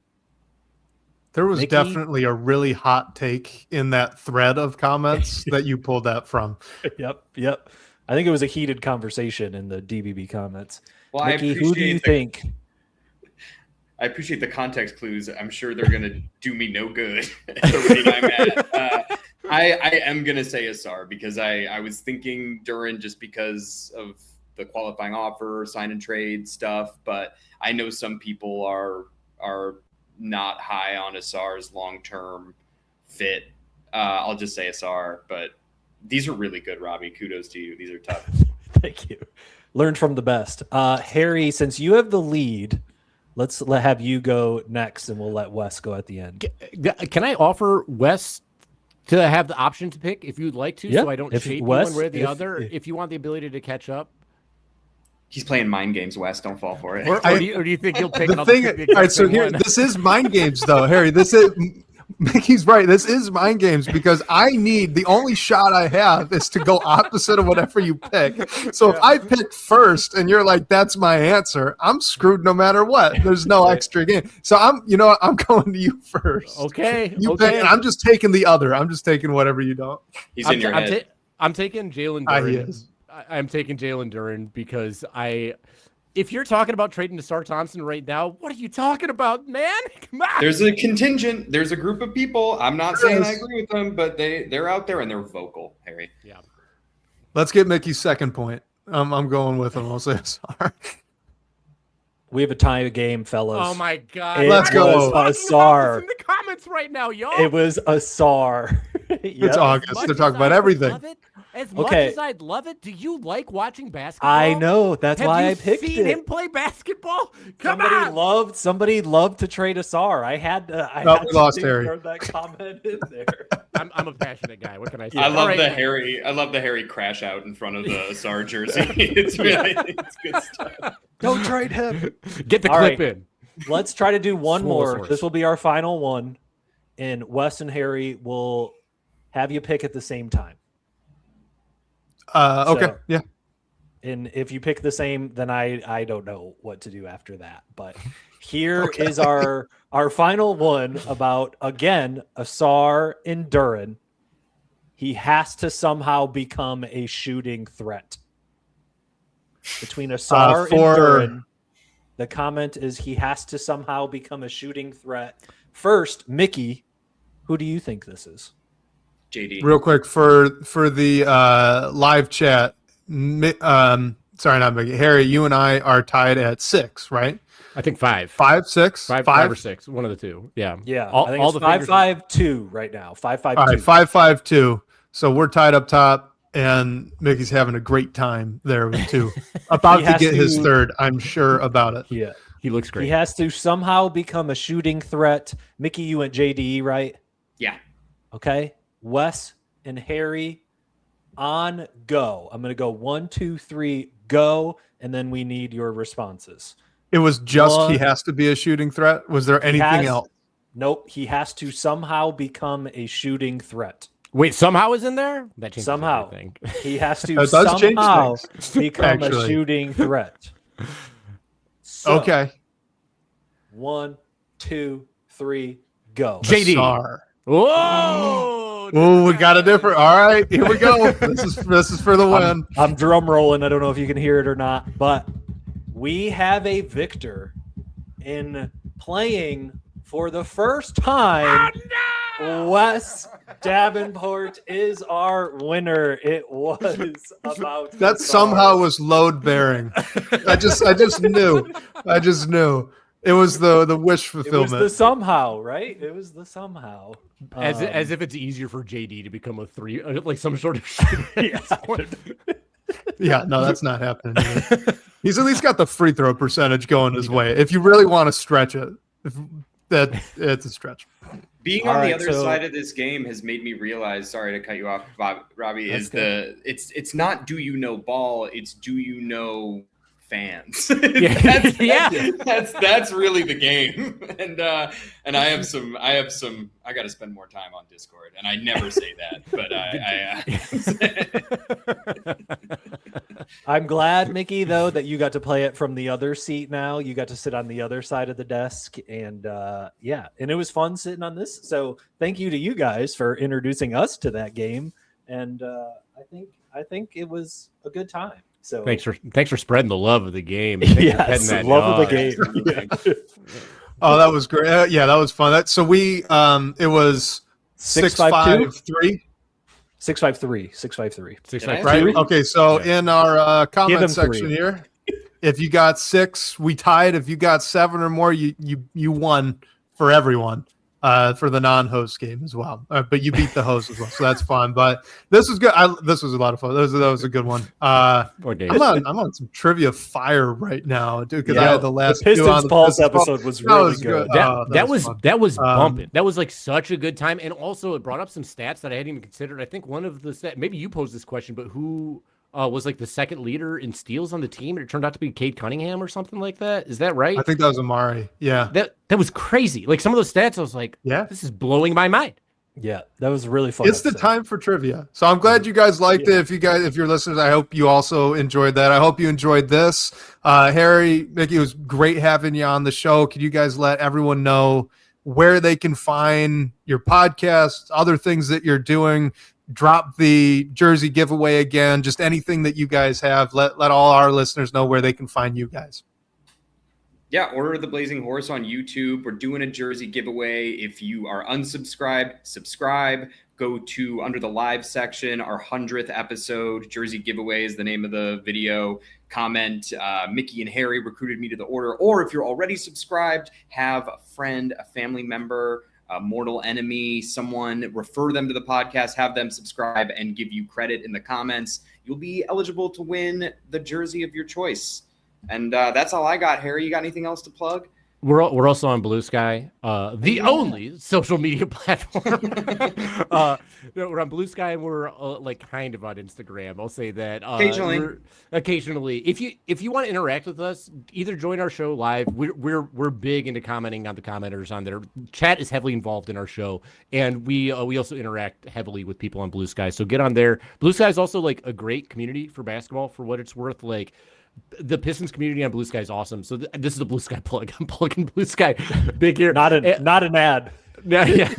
There was Mickey? definitely a really hot take in that thread of comments that you pulled that from. Yep. I think it was a heated conversation in the DBB comments. Well, Mickey, who do you think? I appreciate the context clues. I'm sure they're going to do me no good at the rate I'm at. I am going to say Asar because I was thinking Duren just because of the qualifying offer, sign and trade stuff. But I know some people are not high on Asar's long-term fit. I'll just say Asar, but these are really good, Robbie. Kudos to you. These are tough. Thank you. Learned from the best. Harry, since you have the lead, let's have you go next, and we'll let Wes go at the end. Can I offer Wes to have the option to pick if you'd like to, so I don't shade one way or the other? If you want the ability to catch up, He's playing mind games, Wes. Don't fall for it. or do you think he'll pick? The thing, all right. So here, this is mind games, though, Harry. This is. Mickey's right. This is mind games because the only shot I have is to go opposite of whatever you pick. So if I pick first and you're like, that's my answer, I'm screwed no matter what. There's no extra game. So I'm going to you first. Okay. Pick, and I'm just taking the other. I'm just taking whatever you don't. He's in your head. I'm taking Jalen Duren. I'm taking Jalen Duren because if you're talking about trading to Asar Thompson right now, what are you talking about, man? Come on. There's a contingent. There's a group of people. I'm not saying I agree with them, but they're out there and they're vocal, Harry. Yeah. Let's get Mickey's second point. I'm going with him. I'll say Asar. We have a tie game, fellas. Oh my God! Let's go. Asar. In the comments right now, y'all. It was Asar. It's August. They're talking about everything. As much as I'd love it, do you like watching basketball? I know. That's why I picked it. Have you seen him play basketball? Somebody loved to trade Asar. I had to lost Harry. throw that comment in there. I'm a passionate guy. What can I say? I love the Harry crash out in front of the Asar jersey. It's good stuff. Don't trade him. Get the clip in. Let's try to do one more. Source. This will be our final one, and Wes and Harry will have you pick at the same time. Okay. Yeah. And if you pick the same, then I don't know what to do after that. But here is our final one about, again, Asar and Duren. He has to somehow become a shooting threat. Between Asar and Duren, the comment is he has to somehow become a shooting threat. First, Mickey, who do you think this is? JD. Real quick for the live chat. Sorry, not Mickey. Harry, you and I are tied at 6, right? I think 5. 5, 6, 5 or 6. One of the two. Yeah. Yeah. All, I think all it's the 5-5-2 right now. 5-5-2. All right, 5-5-2. So we're tied up top, and Mickey's having a great time there with 2. About to get his third, I'm sure about it. Yeah. He looks great. He has to somehow become a shooting threat. Mickey, you went JDE, right? Yeah. Okay. Wes and Harry, on go. I'm going to go 1, 2, 3, go, and then we need your responses. It was just he has to be a shooting threat. Was there anything else? Nope. He has to somehow become a shooting threat. Wait, somehow is in there? That changes Somehow. everything. He has to somehow become a shooting threat. So, okay. 1, 2, 3, go. JD. Whoa! Oh, we got a different. All right, here we go. This is for the win. I'm drum rolling. I don't know if you can hear it or not, but we have a victor in playing for the first time. Oh, no! Wes Davenport is our winner. It was about that somehow was load bearing. I just knew. It was the wish fulfillment. It was the somehow, right? It was the somehow. As if it's easier for JD to become a 3, like some sort of shooting. Yeah, no, that's not happening. He's at least got the free throw percentage going his way. If you really want to stretch it, it's a stretch. Being on the other side of this game has made me realize. Sorry to cut you off, Robbie. It's not do you know ball? It's do you know fans? That's really the game. And I have some. I got to spend more time on Discord, and I never say that, but I'm glad, Mickey, though, that you got to play it from the other seat. Now you got to sit on the other side of the desk, and and it was fun sitting on this. So thank you to you guys for introducing us to that game, and I think it was a good time. So thanks for spreading the love of the game. Yes, love of the game. Oh, that was great. That was fun. So we it was 653. 653. 653. Right. Okay. So in our comment section here, if you got 6, we tied. If you got 7 or more, you won for everyone. For the non-host game as well, but you beat the host as well, so that's fun. But this was good. This was a lot of fun. That was a good one. I'm on some trivia fire right now, dude. Because I had the last Pistons Pulse episode was really good. That was bumping. That was like such a good time, and also it brought up some stats that I hadn't even considered. I think one of the stats, maybe you posed this question, but who was like the second leader in steals on the team, and it turned out to be Cade Cunningham or something like that. Is that right? I think that was Amari. Yeah, that was crazy. Like some of those stats, I was like, this is blowing my mind. Yeah, that was really fun. It's the time for trivia. So I'm glad you guys liked it. If you're listeners, I hope you also enjoyed that. I hope you enjoyed this. Harry, Mickey, it was great having you on the show. Could you guys let everyone know where they can find your podcast, other things that you're doing? Drop the jersey giveaway again, just anything that you guys have. Let all our listeners know where they can find you guys. Yeah, Order the Blazing Horse on YouTube. We're doing a jersey giveaway. If you are unsubscribed, subscribe. Go to under the live section, our 100th episode. Jersey giveaway is the name of the video. Comment, Mickey and Harry recruited me to the order. Or if you're already subscribed, have a friend, a family member, a mortal enemy, someone, refer them to the podcast, have them subscribe and give you credit in the comments. You'll be eligible to win the jersey of your choice. And that's all I got. Harry, you got anything else to plug? We're also on Blue Sky, the only social media platform. We're on Blue Sky, and we're like kind of on Instagram. I'll say that occasionally. If you want to interact with us, either join our show live. We're big into commenting on the commenters on there. Chat is heavily involved in our show, and we also interact heavily with people on Blue Sky. So get on there. Blue Sky is also like a great community for basketball. For what it's worth, like. The Pistons community on Blue Sky is awesome. So this is a Blue Sky plug. I'm plugging Blue Sky big here. Not an ad. Yeah.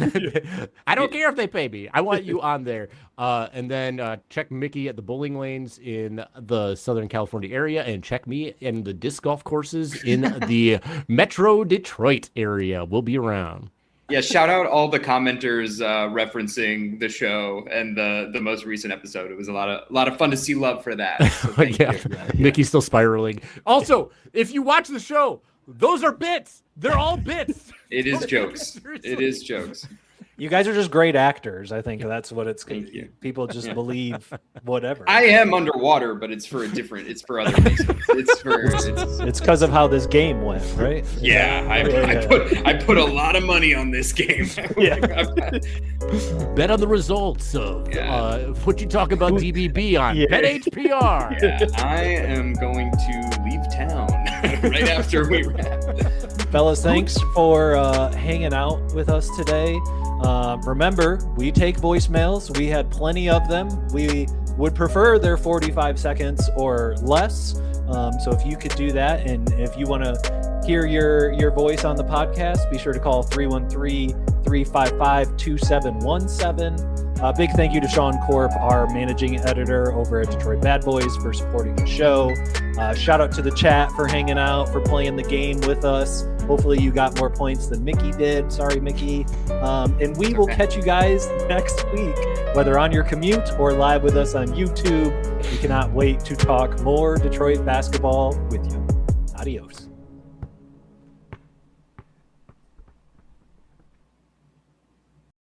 I don't care if they pay me. I want you on there. And then check Mickey at the bowling lanes in the Southern California area, and check me in the disc golf courses in the Metro Detroit area. We'll be around. Yeah, shout out all the commenters referencing the show and the most recent episode. It was a lot of fun to see love for that. So thank you. Mickey's still spiraling. Also, if you watch the show, those are bits. They're all bits. It is jokes. It is jokes. You guys are just great actors. I think that's what it's. Thank you. People just believe whatever. I am underwater, but it's for other reasons. It's because of how this game went, right? Yeah, I put a lot of money on this game. Bet on the results of what you talk about DBB on Bet HPR. Yeah, I am going to leave town right after we wrap. Fellas, thanks for hanging out with us today. Remember, we take voicemails. We had plenty of them. We would prefer they're 45 seconds or less. So if you could do that, and if you want to hear your voice on the podcast, be sure to call 313-355-2717. Big thank you to Sean Corp, our managing editor over at Detroit Bad Boys, for supporting the show. Shout out to the chat for hanging out, for playing the game with us. Hopefully you got more points than Mickey did. Sorry, Mickey. And we will catch you guys next week, whether on your commute or live with us on YouTube. We cannot wait to talk more Detroit basketball with you. Adios.